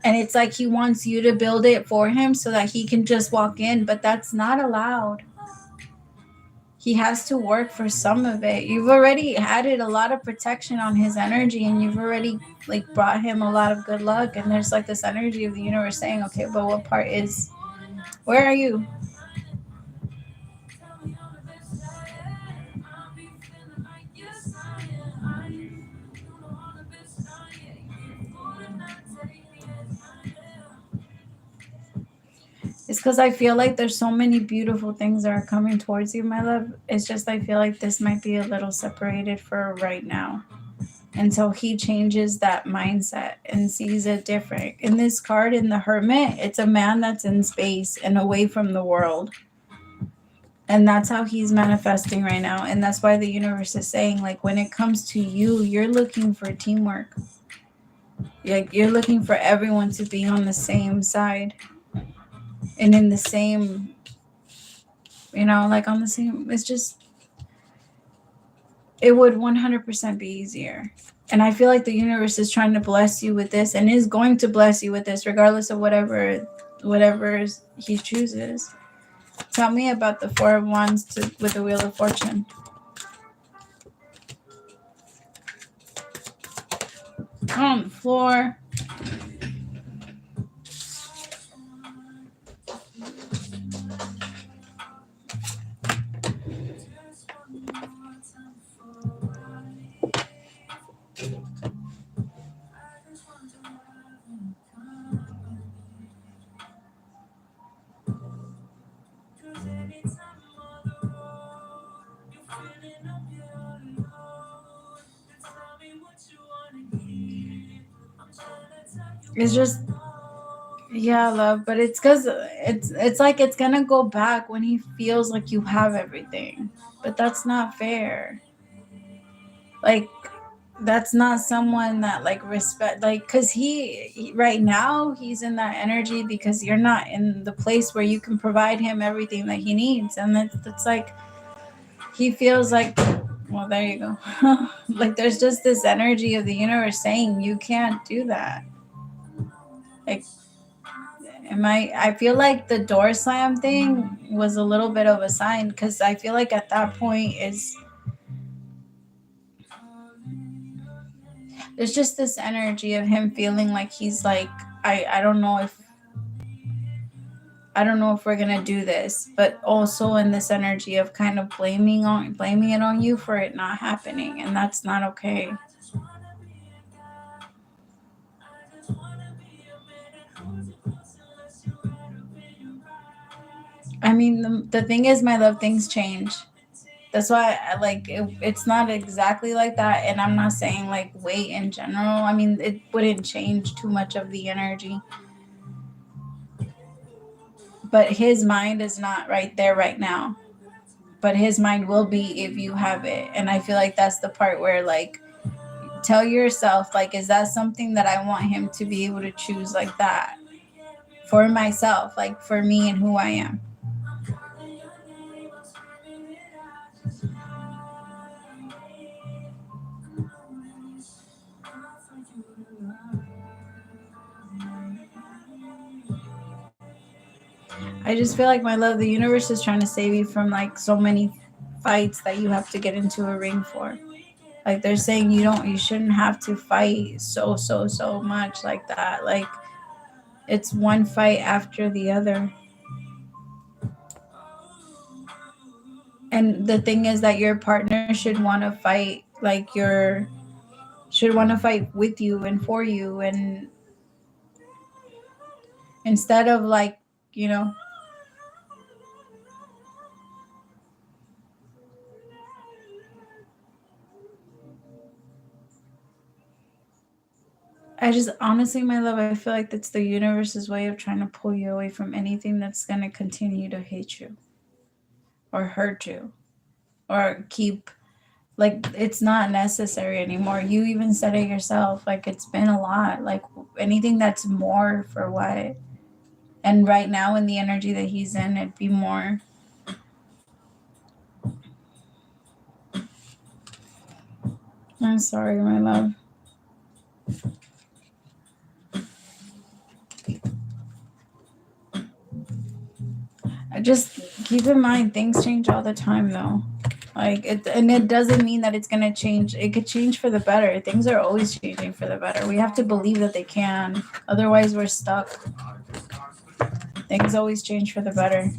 S1: And it's like he wants you to build it for him so that he can just walk in, but that's not allowed. He has to work for some of it. You've already added a lot of protection on his energy, and you've already like brought him a lot of good luck. And there's like this energy of the universe saying, okay, but what part is, where are you? It's because I feel like there's so many beautiful things that are coming towards you, my love. It's just, I feel like this might be a little separated for right now until he changes that mindset and sees it different. In this card, in the Hermit, it's a man that's in space and away from the world. And that's how he's manifesting right now. And that's why the universe is saying, like, when it comes to you, you're looking for teamwork. You're looking for everyone to be on the same side. And in the same, like on the same, it's it would 100% be easier. And I feel like the universe is trying to bless you with this and is going to bless you with this regardless of whatever he chooses. Tell me about the Four of Wands with the Wheel of Fortune. On the floor. It's just, yeah, love, but it's because it's like it's gonna go back when he feels like you have everything, but that's not fair. Like, that's not someone that like respect, like, because he right now he's in that energy because you're not in the place where you can provide him everything that he needs, and it's like he feels like, well, there you go. Like, there's just this energy of the universe saying you can't do that. Like, I feel like the door slam thing was a little bit of a sign, because I feel like at that point there's just this energy of him feeling like he's like, I don't know if we're gonna do this, but also in this energy of kind of blaming it on you for it not happening, and that's not okay. I mean, the thing is, my love, things change. That's why I like it's not exactly like that, and I'm not saying like wait in general. I mean, it wouldn't change too much of the energy, but his mind is not right there right now, but his mind will be if you have it. And I feel like that's the part where, like, tell yourself, like, is that something that I want him to be able to choose like that for myself, like for me and who I am? I just feel like, my love, the universe is trying to save you from like so many fights that you have to get into a ring for. Like, they're saying you shouldn't have to fight so much like that. Like, it's one fight after the other. And the thing is that your partner should want to fight, like, should want to fight with you and for you, and instead of like, I just, honestly, my love, I feel like that's the universe's way of trying to pull you away from anything that's going to continue to hate you or hurt you or keep, like, it's not necessary anymore. You even said it yourself, like, it's been a lot. Like, anything that's more for what? And right now, in the energy that he's in, it'd be more. I'm sorry, my love. Just keep in mind, things change all the time, though. Like, and it doesn't mean that it's gonna change. It could change for the better. Things are always changing for the better. We have to believe that they can. Otherwise, we're stuck. Things always change for the better.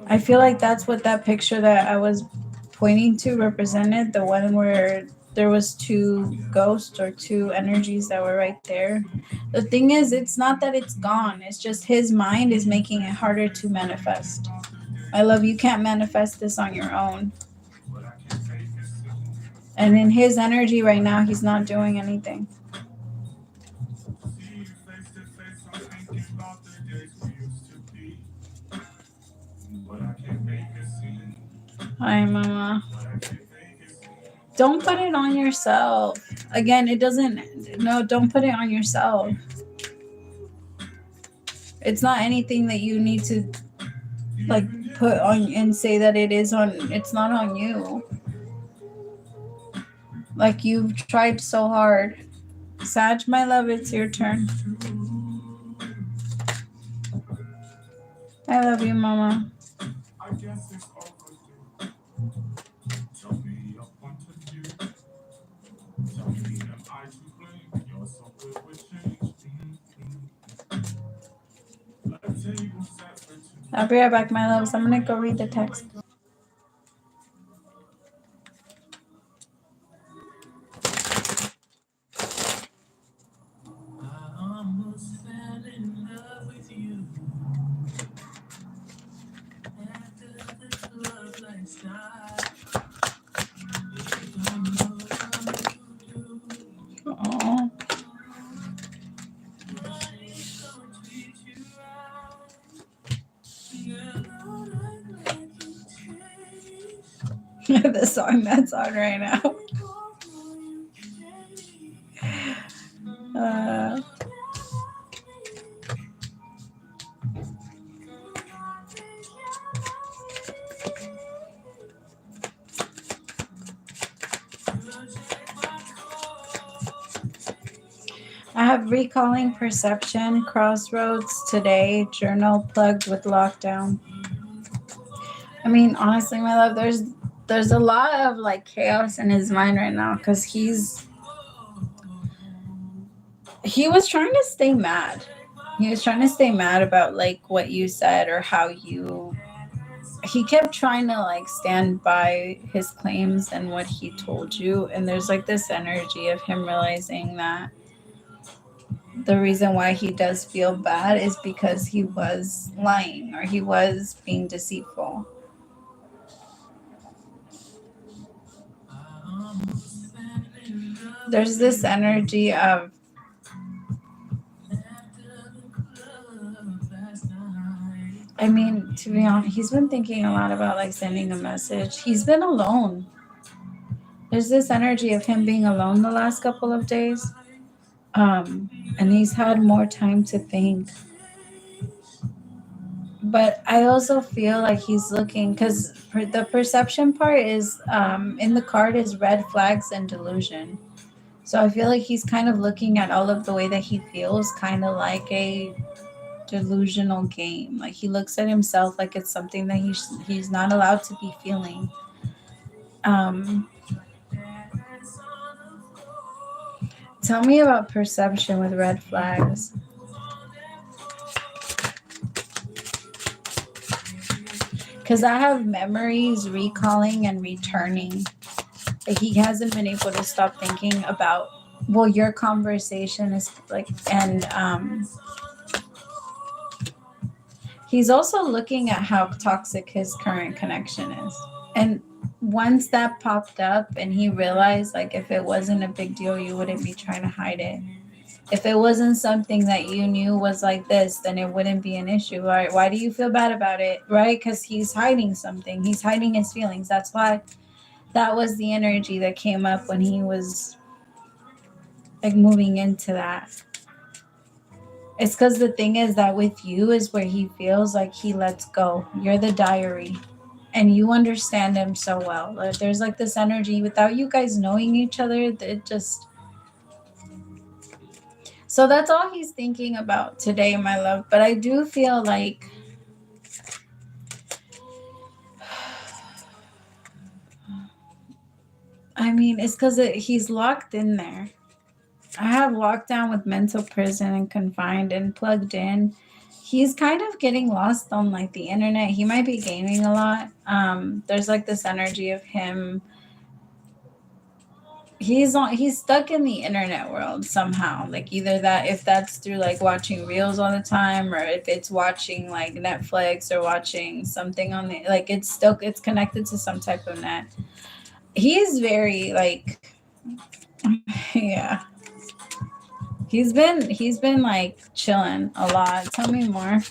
S1: I feel like that's what that picture that I was pointing to represented. The one where there was two ghosts or two energies that were right there. The thing is, it's not that it's gone. It's just his mind is making it harder to manifest. My love, you can't manifest this on your own. And in his energy right now, he's not doing anything. Hi, Mama. Don't put it on yourself. Again, don't put it on yourself. It's not anything that you need to like put on and say that it's not on you. Like you've tried so hard. Sag, my love, it's your turn. I love you, Mama. I guess it's overdue. Tell me your point of view. Tell me, am I to blame? You're so good with change. I'll be right back, my loves. I'm gonna go read the text. I almost fell in love with you after the club last night. Aww. The song that's on right now. I have recalling perception, crossroads today, journal plugged with lockdown. I mean, honestly, my love, there's a lot of like chaos in his mind right now because he was trying to stay mad. He was trying to stay mad about like what you said or how he kept trying to like stand by his claims and what he told you. And there's like this energy of him realizing that the reason why he does feel bad is because he was lying or he was being deceitful. There's this energy of I mean, to be honest, he's been thinking a lot about like sending a message. He's been alone. There's this energy of him being alone the last couple of days. And he's had more time to think. But I also feel like he's looking because the perception part is in the card is red flags and delusion. So I feel like he's kind of looking at all of the way that he feels kind of like a delusional game. Like he looks at himself like it's something that he's not allowed to be feeling. Tell me about perception with red flags. Because I have memories recalling and returning. Like he hasn't been able to stop thinking about, well, your conversation is like, and he's also looking at how toxic his current connection is. And once that popped up and he realized like if it wasn't a big deal, you wouldn't be trying to hide it. If it wasn't something that you knew was like this, then it wouldn't be an issue, right? Why do you feel bad about it, right? Because he's hiding something. He's hiding his feelings. That's why that was the energy that came up when he was like moving into that. It's because the thing is that with you is where he feels like he lets go. You're the diary. And you understand him so well. Like, there's like this energy without you guys knowing each other. It just... So that's all he's thinking about today, my love. But I do feel like I mean, it's because he's locked in there. I have lockdown with mental prison and confined and plugged in. He's kind of getting lost on like the internet. He might be gaming a lot. There's like this energy of him. He's stuck in the internet world somehow. Like either that, if that's through like watching reels all the time, or if it's watching like Netflix or watching something on the like it's connected to some type of net. He's very like yeah. He's been like chilling a lot. Tell me more.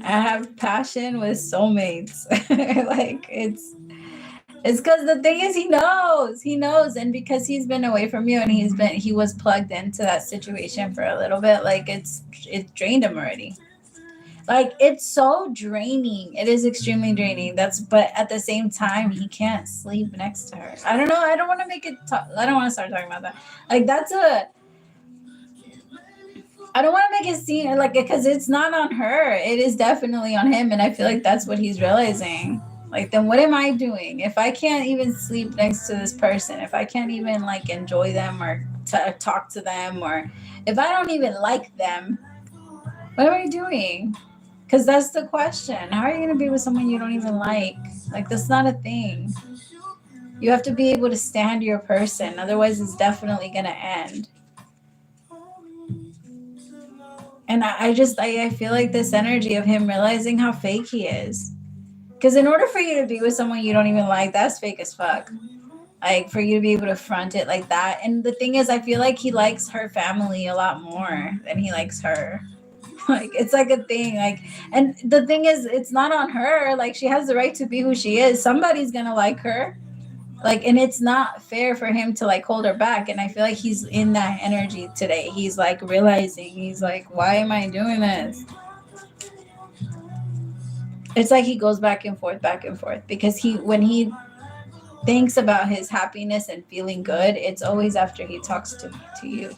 S1: I have passion with soulmates. Like It's because the thing is, he knows, and because he's been away from you and he was plugged into that situation for a little bit, like it drained him already. Like it's so draining. It is extremely draining. But at the same time, he can't sleep next to her. I don't know. I don't want to make it. I don't want to start talking about that. Like I don't want to make it seem like because it's not on her. It is definitely on him, and I feel like that's what he's realizing. Like, then what am I doing if I can't even sleep next to this person? If I can't even like enjoy them or talk to them, or if I don't even like them, what am I doing? Because that's the question. How are you going to be with someone you don't even like? Like, that's not a thing. You have to be able to stand your person. Otherwise, it's definitely going to end. And I feel like this energy of him realizing how fake he is. Because in order for you to be with someone you don't even like, that's fake as fuck. Like, for you to be able to front it like that. And the thing is, I feel like he likes her family a lot more than he likes her. Like, it's like a thing. Like, and the thing is, it's not on her. Like, she has the right to be who she is. Somebody's gonna like her. Like, and it's not fair for him to like hold her back. And I feel like he's in that energy today. He's like realizing, he's like, why am I doing this? It's like he goes back and forth, because when he thinks about his happiness and feeling good, it's always after he talks to you.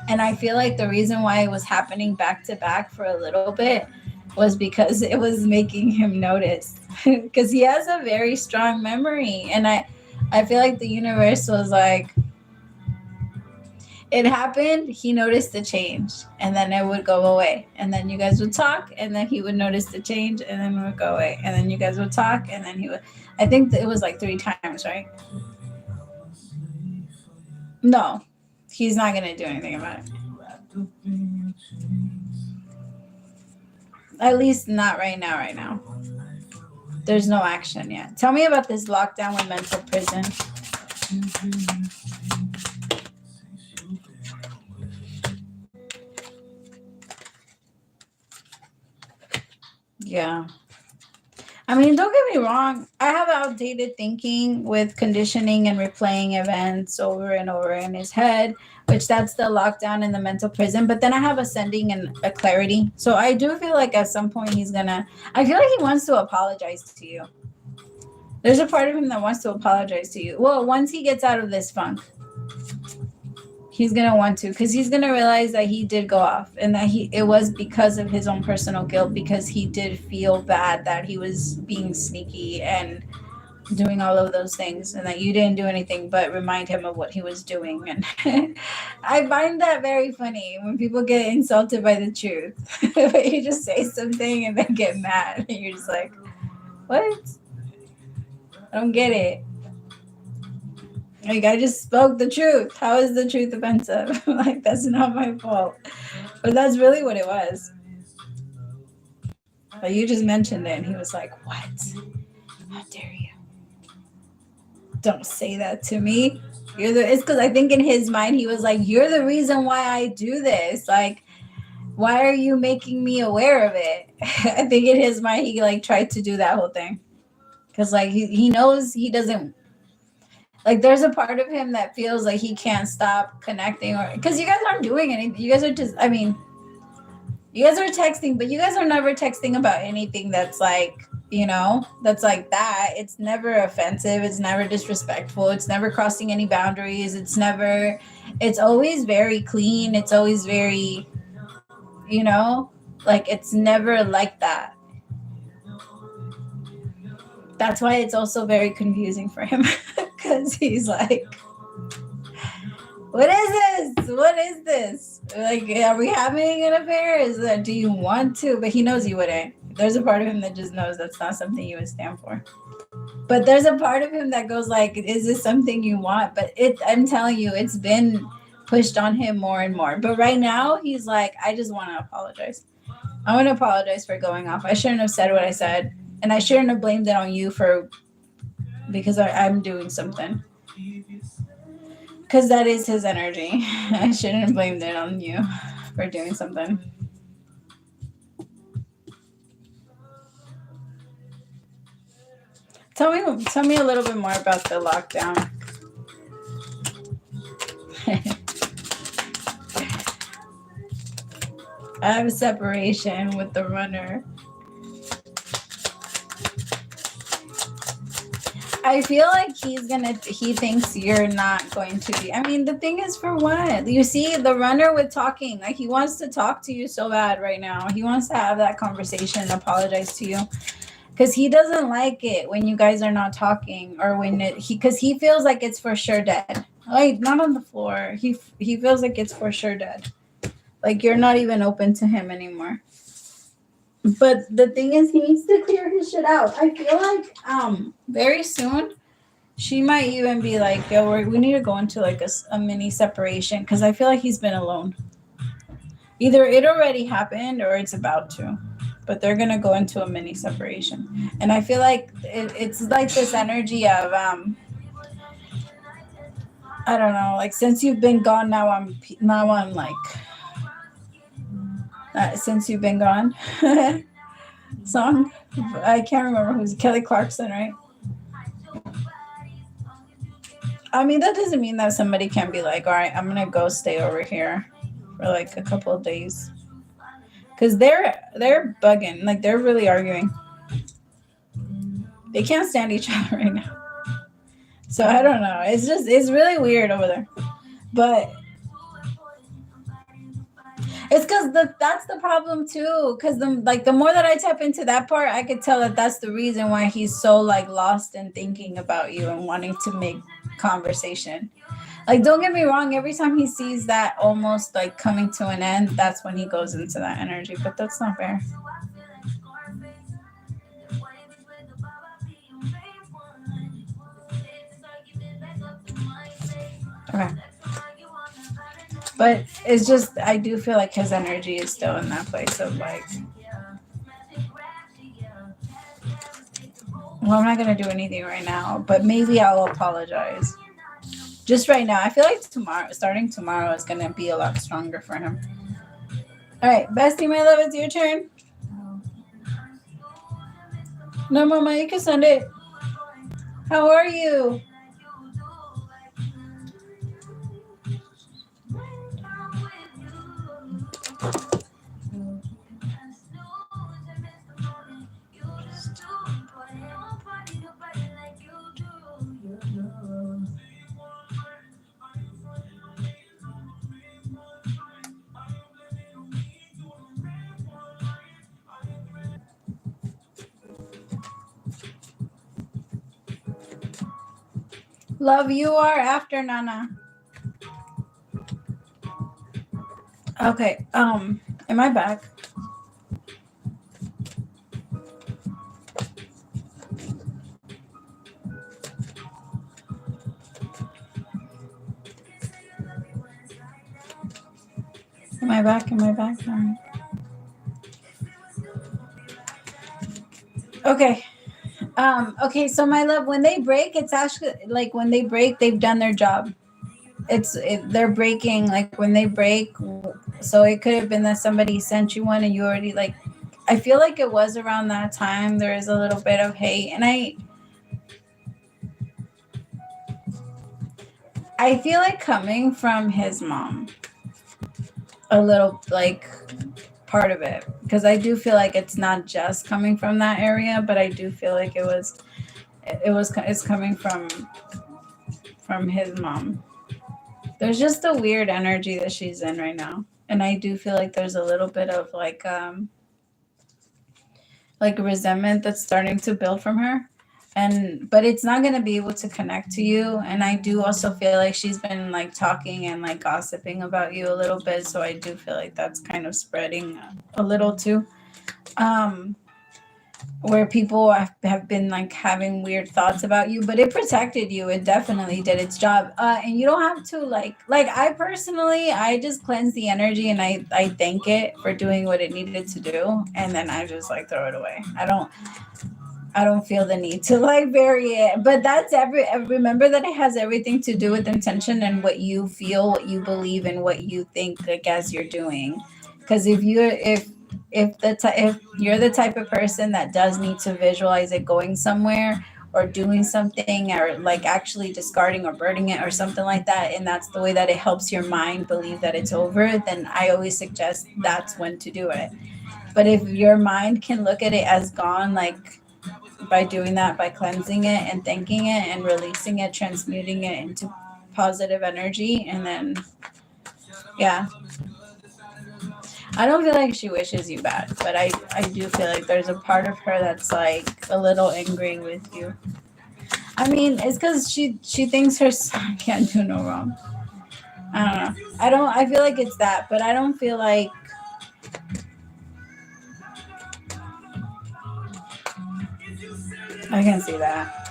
S1: And I feel like the reason why it was happening back to back for a little bit was because it was making him notice, because he has a very strong memory. And I feel like the universe was like, it happened, he noticed the change, and then it would go away, and then you guys would talk, and then he would notice the change, and then it would go away, and then you guys would talk, and then he would. I think it was like 3 times, right? No, he's not gonna do anything about it. At least not right now. There's no action yet. Tell me about this lockdown with mental prison. Yeah. I mean, don't get me wrong. I have outdated thinking with conditioning and replaying events over and over in his head, which that's the lockdown in the mental prison. But then I have ascending and a clarity. So I do feel like at some point I feel like he wants to apologize to you. There's a part of him that wants to apologize to you. Well, once he gets out of this funk, he's going to want to, because he's going to realize that he did go off, and that it was because of his own personal guilt, because he did feel bad that he was being sneaky and doing all of those things, and that you didn't do anything but remind him of what he was doing. And I find that very funny when people get insulted by the truth. But you just say something and then get mad, and you're just like, what? I don't get it. Like, I just spoke the truth. How is the truth offensive? Like, that's not my fault. But that's really what it was. But you just mentioned it, and he was like, what? How dare you? Don't say that to me. It's because I think in his mind, he was like, you're the reason why I do this. Like, why are you making me aware of it? I think in his mind, he like tried to do that whole thing. Because like he knows he doesn't. Like, there's a part of him that feels like he can't stop connecting, or because you guys aren't doing anything. You guys are just, I mean, you guys are texting, but you guys are never texting about anything that's like, that's like that. It's never offensive. It's never disrespectful. It's never crossing any boundaries. It's always very clean. It's always very, like, it's never like that. That's why it's also very confusing for him, because he's like, what is this? Like, are we having an affair? Do you want to? But he knows you wouldn't. There's a part of him that just knows that's not something you would stand for. But there's a part of him that goes like, is this something you want? But I'm telling you, it's been pushed on him more and more. But right now, he's like, I just want to apologize. I want to apologize for going off. I shouldn't have said what I said. And I shouldn't have blamed it on you because I'm doing something. Because that is his energy. I shouldn't have blamed it on you for doing something. Tell me a little bit more about the lockdown. I have a separation with the runner. I feel like he thinks you're not going to be. I mean, the thing is, for what? You see, the runner with talking, like, he wants to talk to you so bad right now. He wants to have that conversation and apologize to you. Because he doesn't like it when you guys are not talking, or when because he feels like it's for sure dead. Like, not on the floor. He feels like it's for sure dead. Like, you're not even open to him anymore. But the thing is, he needs to clear his shit out. I feel like very soon she might even be like, yo, we need to go into like a mini separation, because I feel like he's been alone. Either it already happened or it's about to. But they're going to go into a mini separation. And I feel like it's like this energy of, I don't know, like, since you've been gone, now I'm like, since you've been gone song. I can't remember who's Kelly Clarkson, right? I mean, that doesn't mean that somebody can be like, all right, I'm going to go stay over here for like a couple of days. Because they're bugging. Like, they're really arguing. They can't stand each other right now. So I don't know. It's really weird over there. But it's because that's the problem too. Because the more that I tap into that part, I could tell that that's the reason why he's so like lost in thinking about you and wanting to make conversation. Like, don't get me wrong, every time he sees that almost like coming to an end, that's when he goes into that energy. But that's not fair. Okay. But it's just, I do feel like his energy is still in that place of like, well, I'm not going to do anything right now, but maybe I'll apologize. Just right now. I feel like starting tomorrow is going to be a lot stronger for him. All right, bestie, my love, it's your turn. No, Mama, you can send it. How are you? Love, you are after Nana. Okay. Am I back? Am I back? Okay. Okay, so my love, when they break, it's actually like when they break, they've done their job. They're breaking, like when they break. So it could have been that somebody sent you one and you already like, I feel like it was around that time. There is a little bit of hate, and I feel like coming from his mom, a little like part of it, because I do feel like it's not just coming from that area, but I do feel like it's coming from his mom. There's just a weird energy that she's in right now, and I do feel like there's a little bit of like resentment that's starting to build from her, but it's not going to be able to connect to you. And I do also feel like she's been like talking and like gossiping about you a little bit, so I do feel like that's kind of spreading a little too, where people have been like having weird thoughts about you, but it protected you. It definitely did its job. And you don't have to like I personally, I just cleanse the energy, and I thank it for doing what it needed to do, and then I just like throw it away. I don't feel the need to like bury it. But that's remember that it has everything to do with intention and what you feel, what you believe, and what you think like as you're doing. Because if you're the type of person that does need to visualize it going somewhere, or doing something, or like actually discarding or burning it or something like that, and that's the way that it helps your mind believe that it's over, then I always suggest that's when to do it. But if your mind can look at it as gone, like by doing that, by cleansing it and thanking it and releasing it, transmuting it into positive energy, and then yeah, I don't feel like she wishes you bad, but I do feel like there's a part of her that's like a little angry with you. I mean, it's because she thinks her son can't do no wrong. I don't know. I feel like it's that, but I don't feel like I can see that.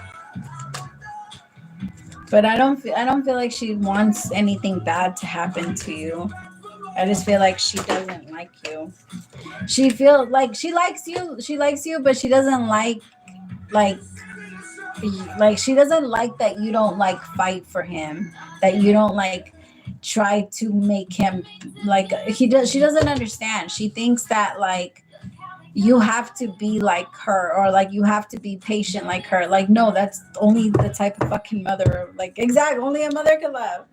S1: But I don't feel like she wants anything bad to happen to you. I just feel like she doesn't like you. She feels like she likes you. She likes you, but she doesn't like she doesn't like that you don't like fight for him, that you don't like try to make him like she doesn't understand. She thinks that like you have to be like her, or like you have to be patient like her. Like, no, that's only the type of fucking mother, like, exactly, only a mother can love.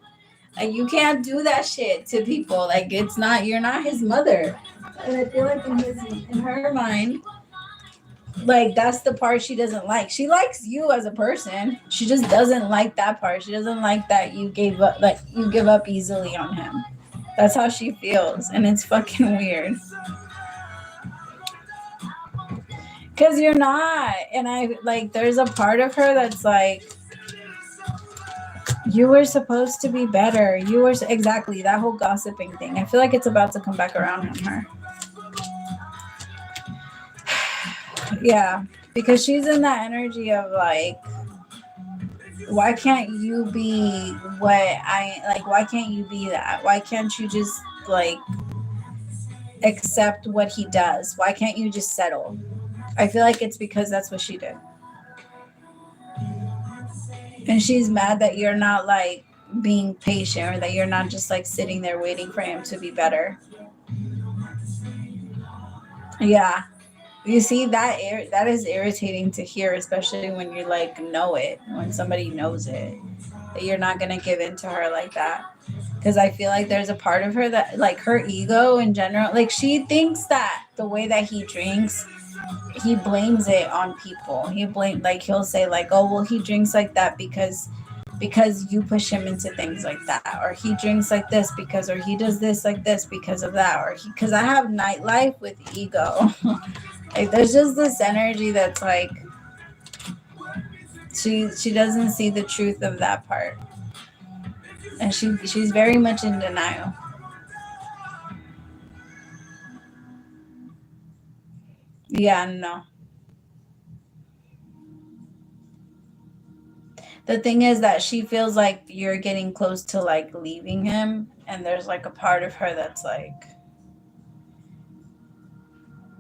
S1: Like, you can't do that shit to people. Like, it's not, you're not his mother. And I feel like in her mind, like, that's the part she doesn't like. She likes you as a person. She just doesn't like that part. She doesn't like that you gave up, like, you give up easily on him. That's how she feels. And it's fucking weird. Because you're not. And I, like, there's a part of her that's like, you were supposed to be better. You were, exactly, that whole gossiping thing. I feel like it's about to come back around on her. Yeah, because she's in that energy of like, why can't you be what I, like, why can't you be that? Why can't you just, like, accept what he does? Why can't you just settle? I feel like it's because that's what she did. And she's mad that you're not like being patient, or that you're not just like sitting there waiting for him to be better. Yeah. You see, that is irritating to hear, especially when you like know it, when somebody knows it, that you're not going to give in to her like that. Because I feel like there's a part of her that, like, her ego in general, like, she thinks that the way that he drinks, he blames it on people. He'll say like, oh, well, he drinks like that because you push him into things like that, or he drinks like this because, or he does this like this because of that, or because I have nightlife with ego. Like, there's just this energy that's like, she doesn't see the truth of that part, and she's very much in denial. Yeah, no. The thing is that she feels like you're getting close to like leaving him, and there's like a part of her that's like,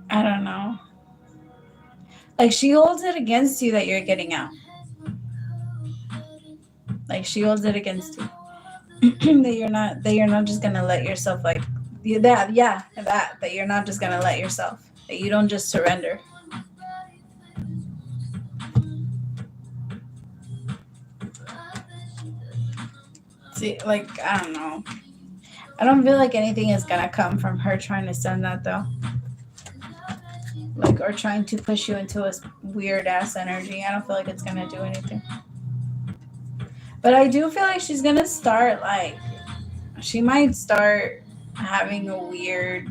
S1: I don't know. Like, she holds it against you that you're getting out. Like, she holds it against you. that you're not just gonna let yourself, like, that you're not just gonna let yourself, that you don't just surrender. See, like, I don't know. I don't feel like anything is gonna come from her trying to send that though. Like, or trying to push you into a weird ass energy. I don't feel like it's gonna do anything. But I do feel like she's gonna start, like, she might start having a weird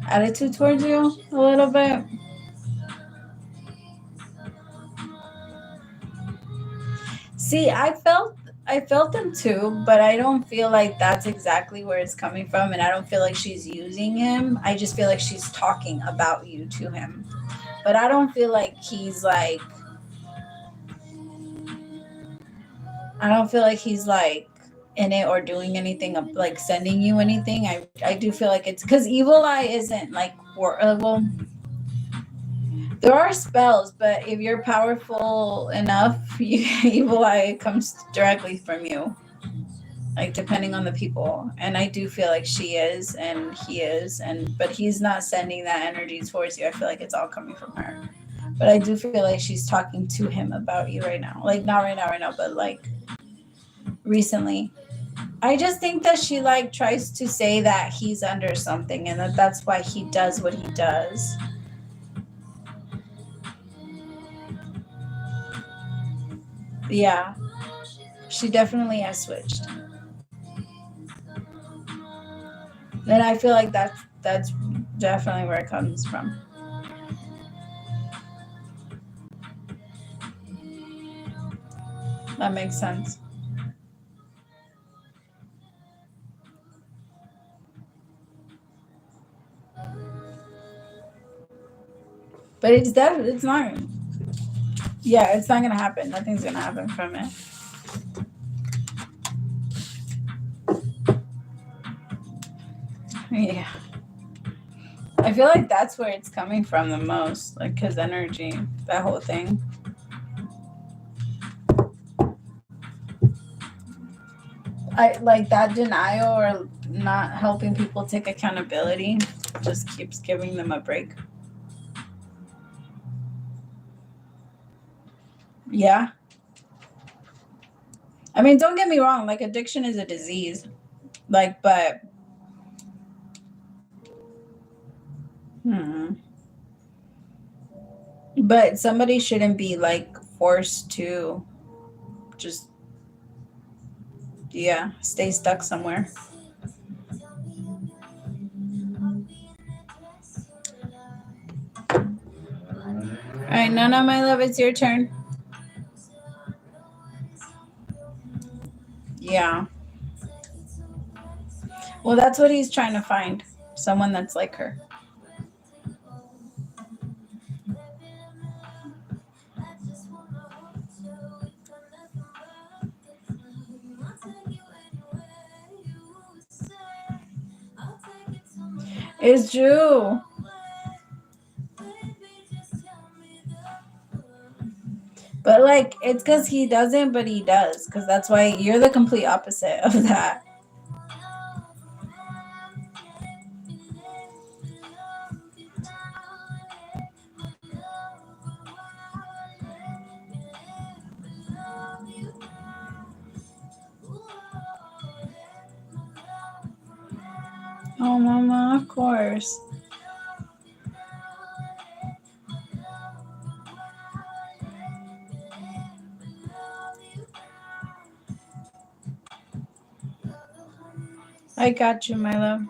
S1: attitude towards you a little bit. See, I felt them too, but I don't feel like that's exactly where it's coming from, and I don't feel like she's using him. I just feel like she's talking about you to him. But I don't feel like he's like, in it or doing anything, like sending you anything. I do feel like it's because evil eye isn't like, well, there are spells, but if you're powerful enough, evil eye comes directly from you, like, depending on the people. And I do feel like she is, and he is, but he's not sending that energy towards you. I feel like it's all coming from her. But I do feel like she's talking to him about you right now. Like, not right now, but like recently. I just think that she like tries to say that he's under something and that that's why he does what he does. Yeah, she definitely has switched. And I feel like that's definitely where it comes from. That makes sense. But it's definitely, it's not. Yeah, it's not gonna happen. Nothing's gonna happen from it. Yeah. I feel like that's where it's coming from the most, like his energy, that whole thing. I like that denial or not helping people take accountability just keeps giving them a break. Yeah. I mean, don't get me wrong, like addiction is a disease. Like, but but somebody shouldn't be like forced to just stay stuck somewhere. All right, Nana, my love, it's your turn. Yeah. Well, that's what he's trying to find. Someone that's like her. It's true. But like, it's because he doesn't, but he does. Because that's why you're the complete opposite of that. Oh, mama, of course. I got you, my love.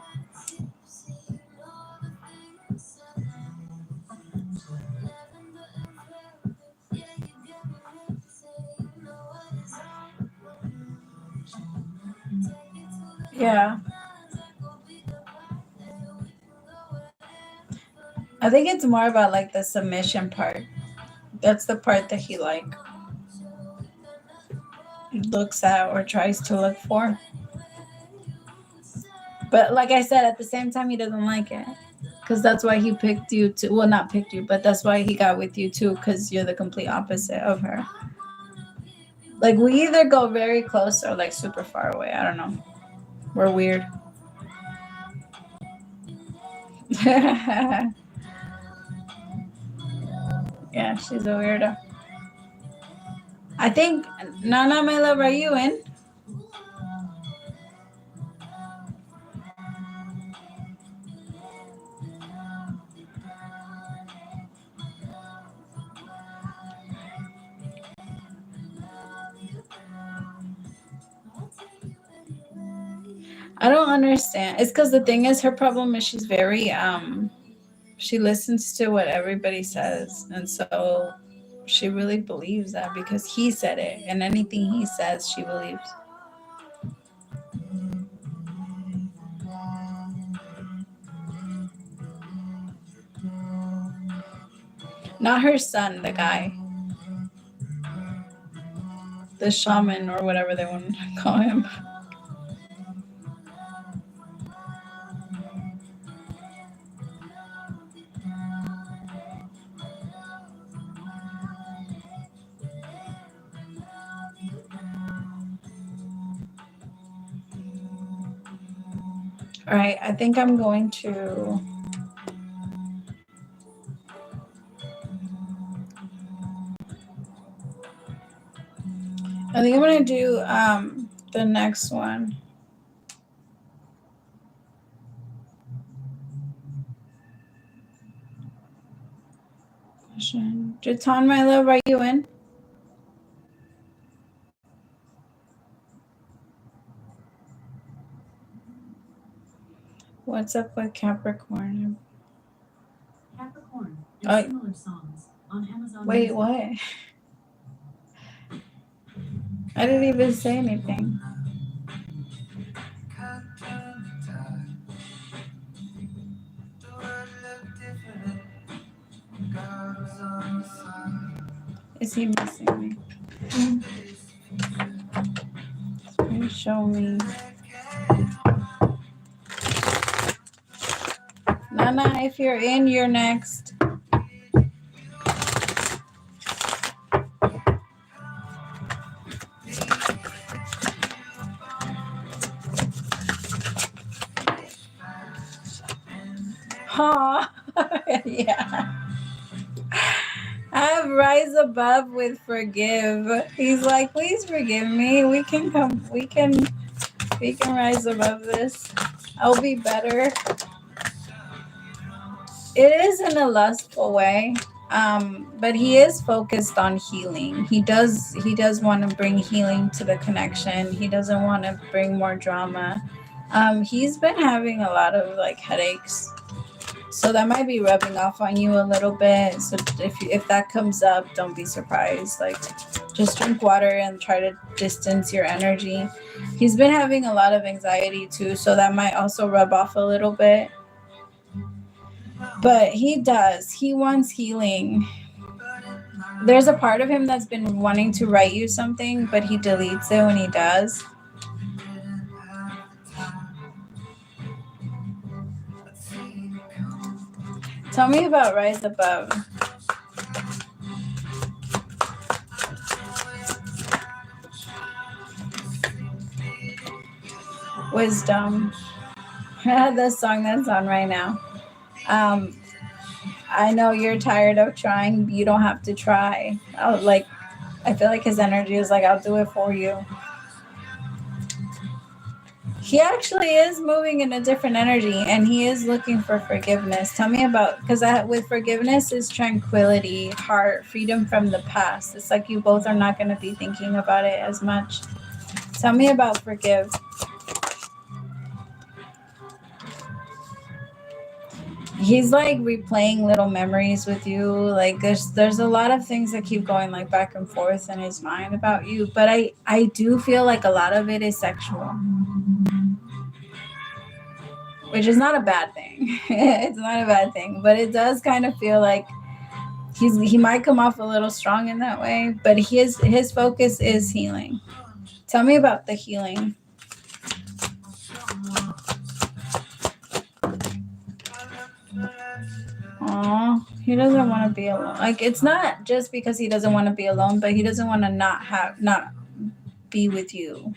S1: Yeah. I think it's more about like the submission part. That's the part that he like looks at or tries to look for. But like I said, at the same time, he doesn't like it. Because that's why he picked you too. Well, not picked you, but that's why he got with you too. Because you're the complete opposite of her. Like, we either go very close or like super far away. I don't know. We're weird. Yeah, she's a weirdo. I think, Nana, my love, are you in? I don't understand. It's because the thing is, her problem is she's very, she listens to what everybody says. And so she really believes that because he said it. And anything he says, she believes. Not her son, the guy. The shaman or whatever they want to call him. All right, I think I'm going to I think I'm going to do the next one. Jatan, my love, are you in? What's up with Capricorn?
S2: Capricorn and similar songs on Amazon.
S1: Wait,
S2: Music.
S1: what? I didn't even say anything. Is he missing me? Please show me. Nana, if you're in, you're next. Huh? Yeah. I have rise above with forgive. He's like, please forgive me. We can rise above this. I'll be better. It is in a lustful way. But he is focused on healing. He does want to bring healing to the connection. He doesn't want to bring more drama. He's been having a lot of like headaches. So that might be rubbing off on you a little bit. So if that comes up, don't be surprised. Like, just drink water and try to distance your energy. He's been having a lot of anxiety too, so that might also rub off a little bit. But he wants healing. There's a part of him that's been wanting to write you something, but he deletes it when he does. Tell me about rise above. Wisdom. The song that's on right now. I know you're tired of trying. You don't have to try. I feel like his energy is like, I'll do it for you. He actually is moving in a different energy, and he is looking for forgiveness. Tell me about, because with forgiveness is tranquility, heart, freedom from the past. It's like you both are not going to be thinking about it as much. Tell me about forgive. He's like replaying little memories with you. Like there's a lot of things that keep going like back and forth in his mind about you. But I do feel like a lot of it is sexual, which is not a bad thing. It's not a bad thing, but it does kind of feel like he might come off a little strong in that way. But his focus is healing. Tell me about the healing. Oh, he doesn't want to be alone. Like, it's not just because he doesn't want to be alone, but he doesn't want to not be with you.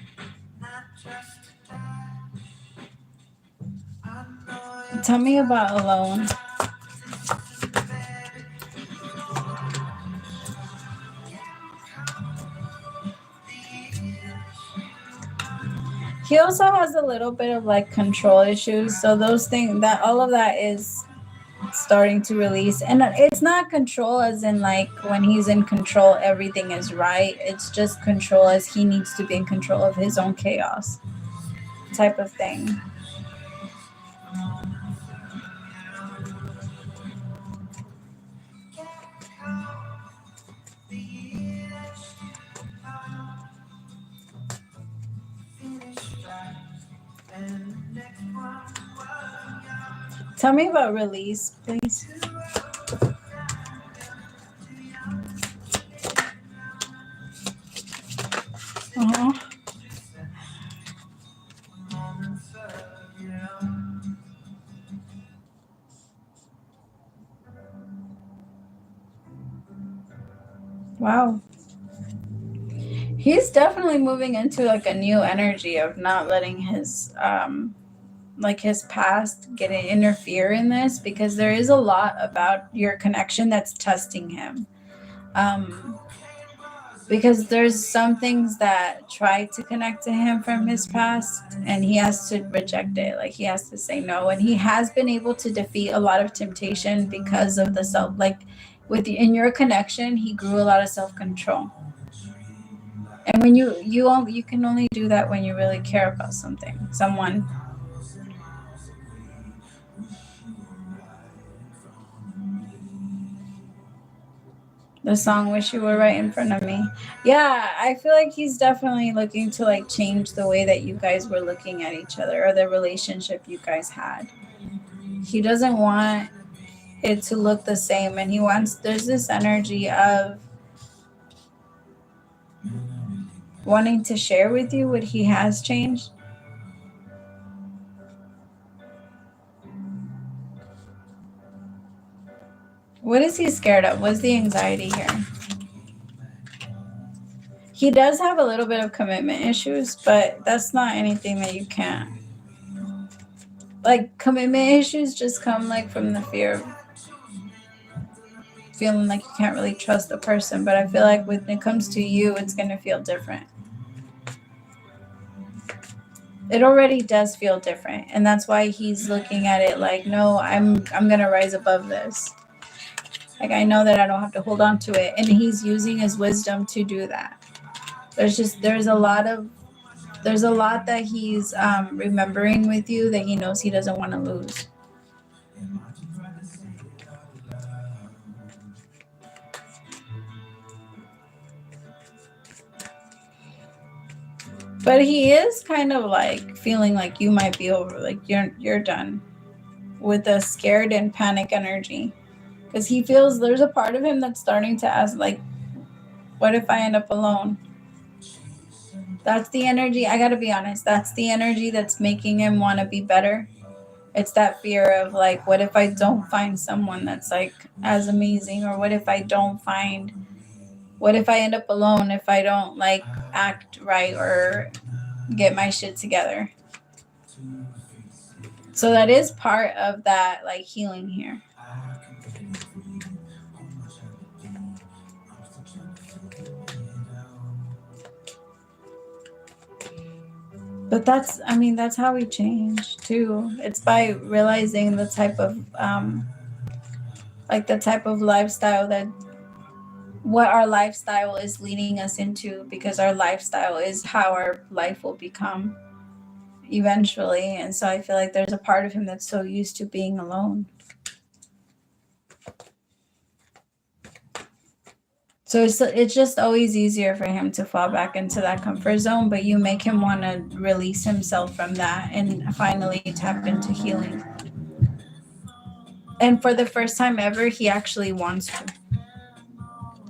S1: Tell me about alone. He also has a little bit of like control issues. So those things, all of that is starting to release. And it's not control as in like when he's in control everything is right. It's just control as he needs to be in control of his own chaos type of thing. Tell me about release, please. Uh-huh. Wow. He's definitely moving into like a new energy of not letting his like his past interfere in this, because there is a lot about your connection that's testing him. because there's some things that try to connect to him from his past, and he has to reject it. Like, he has to say no, and he has been able to defeat a lot of temptation because of the self, like in your connection, he grew a lot of self-control. And when you can only do that when you really care about someone. The song "Wish You Were Right in Front of Me." Yeah, I feel like he's definitely looking to like change the way that you guys were looking at each other, or the relationship you guys had. He doesn't want it to look the same, and there's this energy of wanting to share with you what he has changed. What is he scared of? What's the anxiety here? He does have a little bit of commitment issues, but that's not anything that you can't. Like, commitment issues just come like from the fear of feeling like you can't really trust the person. But I feel like when it comes to you, it's going to feel different. It already does feel different. And that's why he's looking at it like, no, I'm going to rise above this. Like, I know that I don't have to hold on to it. And he's using his wisdom to do that. There's a lot that he's remembering with you that he knows he doesn't want to lose. But he is kind of like feeling like you might be over, like you're done with the scared and panic energy. Because he feels there's a part of him that's starting to ask, like, what if I end up alone? That's the energy. I got to be honest. That's the energy that's making him want to be better. It's that fear of like, what if I don't find someone that's like as amazing? Or what if I end up alone if I don't like act right or get my shit together? So that is part of that like healing here. But that's how we change too. It's by realizing the type of lifestyle what our lifestyle is leading us into, because our lifestyle is how our life will become eventually. And so I feel like there's a part of him that's so used to being alone. So it's just always easier for him to fall back into that comfort zone, but you make him want to release himself from that and finally tap into healing. And for the first time ever, he actually wants to.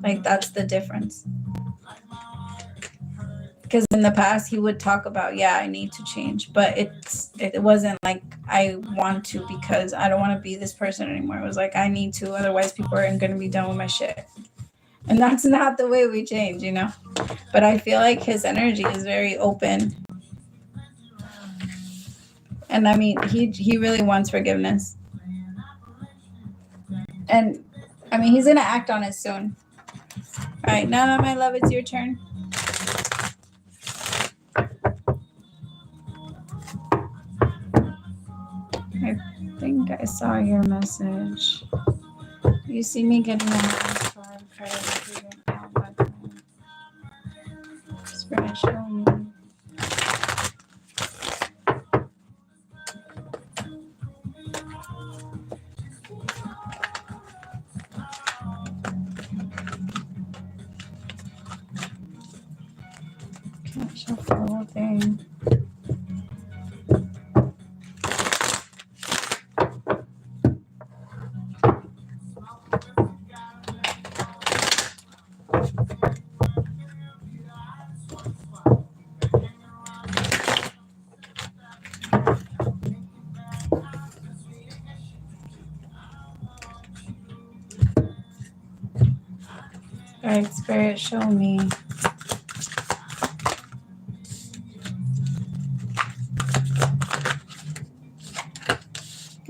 S1: Like, that's the difference. Because in the past, he would talk about, yeah, I need to change. But it wasn't like I want to because I don't want to be this person anymore. It was like, I need to, otherwise people aren't going to be done with my shit. And that's not the way we change, you know. But I feel like his energy is very open. And I mean, he really wants forgiveness. And I mean, he's going to act on it soon. All right, now, my love, it's your turn. I think I saw your message. You see me getting a house for credit. Spirit, show me. Can't show the whole thing. All right, Spirit, show me.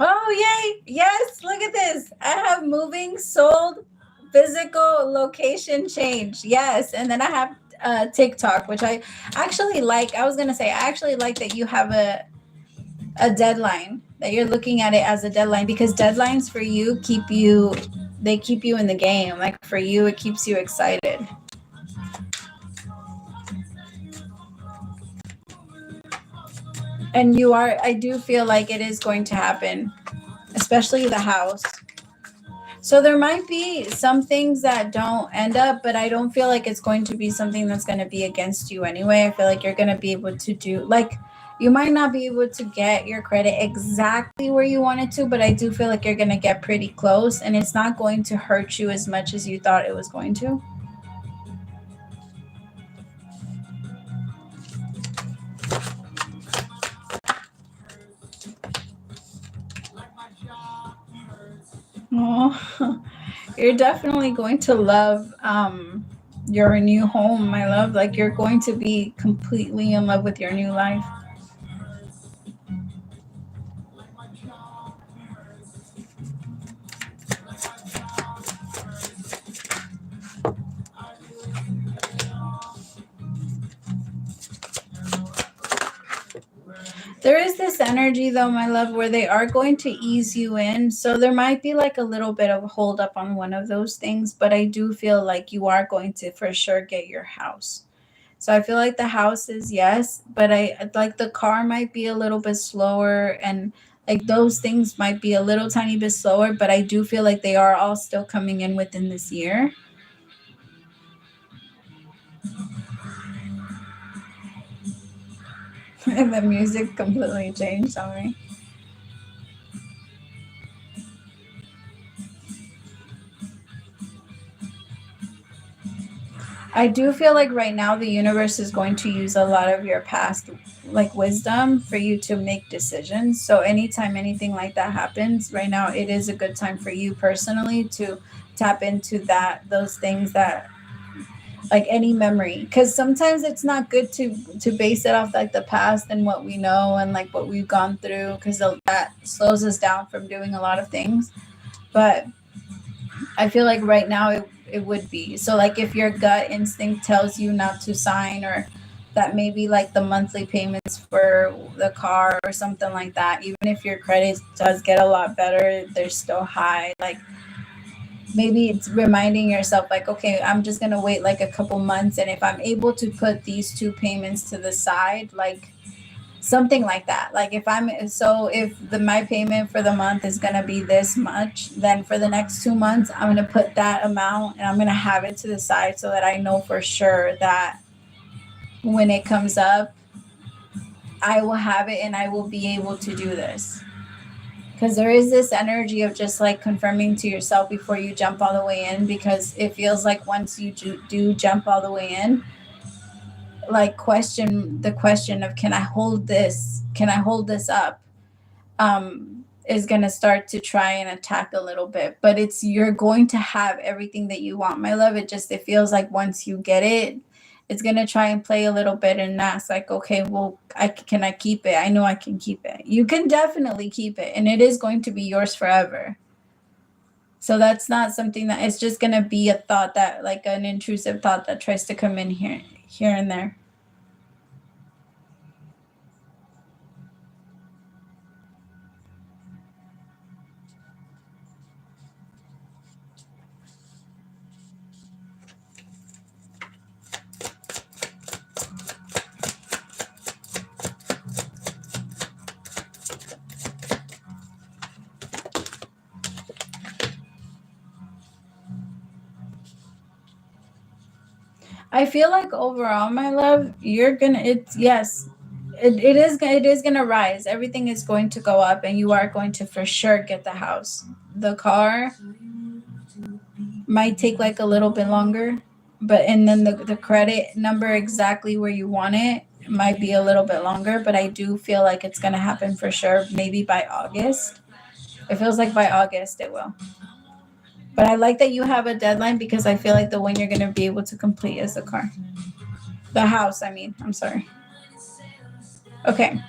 S1: Oh, yay. Yes, look at this. I have moving, sold, Physical location change. Yes. And then I have TikTok, which I actually like. I was going to say, I actually like that you have a deadline, that you're looking at it as a deadline, because deadlines for you keep you in the game. Like for you, it keeps you excited. And I do feel like it is going to happen, especially the house. So there might be some things that don't end up, but I don't feel like it's going to be something that's going to be against you anyway. I feel like you're going to be able to do, like, you might not be able to get your credit exactly where you want it to, but I do feel like you're going to get pretty close, and it's not going to hurt you as much as you thought it was going to. Oh, you're definitely going to love your new home, my love. Like you're going to be completely in love with your new life. There is this energy though, my love, where they are going to ease you in. So there might be like a little bit of a hold up on one of those things, but I do feel like you are going to for sure get your house. So I feel like the house is yes, but I like the car might be a little bit slower, and like those things might be a little tiny bit slower, but I do feel like they are all still coming in within this year. And the music completely changed on me. I do feel like right now the universe is going to use a lot of your past like wisdom for you to make decisions. So anytime anything like that happens right now, it is a good time for you personally to tap into those things that, like any memory, because sometimes it's not good to base it off like the past and what we know and like what we've gone through, because that slows us down from doing a lot of things. But I feel like right now it would be. So like if your gut instinct tells you not to sign, or that maybe like the monthly payments for the car or something like that, even if your credit does get a lot better, they're still high. Like maybe it's reminding yourself like, okay, I'm just going to wait like a couple months, and if I'm able to put these two payments to the side, like something like that. Like if my payment for the month is going to be this much, then for the next 2 months I'm going to put that amount and I'm going to have it to the side, so that I know for sure that when it comes up I will have it and I will be able to do this. Because there is this energy of just like confirming to yourself before you jump all the way in, because it feels like once you do jump all the way in, like the question of can I hold this up, is going to start to try and attack a little bit. But you're going to have everything that you want, my love. It feels like once you get it, it's going to try and play a little bit and ask like, okay, well, can I keep it? I know I can keep it. You can definitely keep it, and it is going to be yours forever. So that's not something that it's just going to be a thought, that like an intrusive thought that tries to come in here and there. I feel like overall, my love, it is gonna rise. Everything is going to go up, and you are going to for sure get the house. The car might take like a little bit longer, and then the credit number exactly where you want it might be a little bit longer, but I do feel like it's gonna happen for sure, maybe by August. It feels like by August it will. But I like that you have a deadline, because I feel like the one you're going to be able to complete is the car. The house, I mean. I'm sorry. Okay.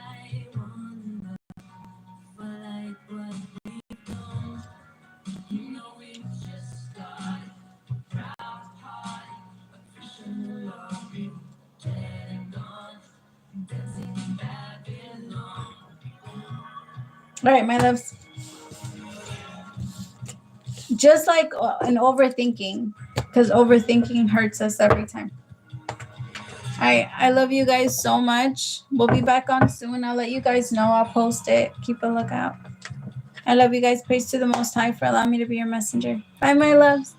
S1: All right, my loves. Just like an overthinking, because overthinking hurts us every time. All right, I love you guys so much. We'll be back on soon. I'll let you guys know. I'll post it. Keep a lookout. I love you guys. Praise to the Most High for allowing me to be your messenger. Bye, my loves.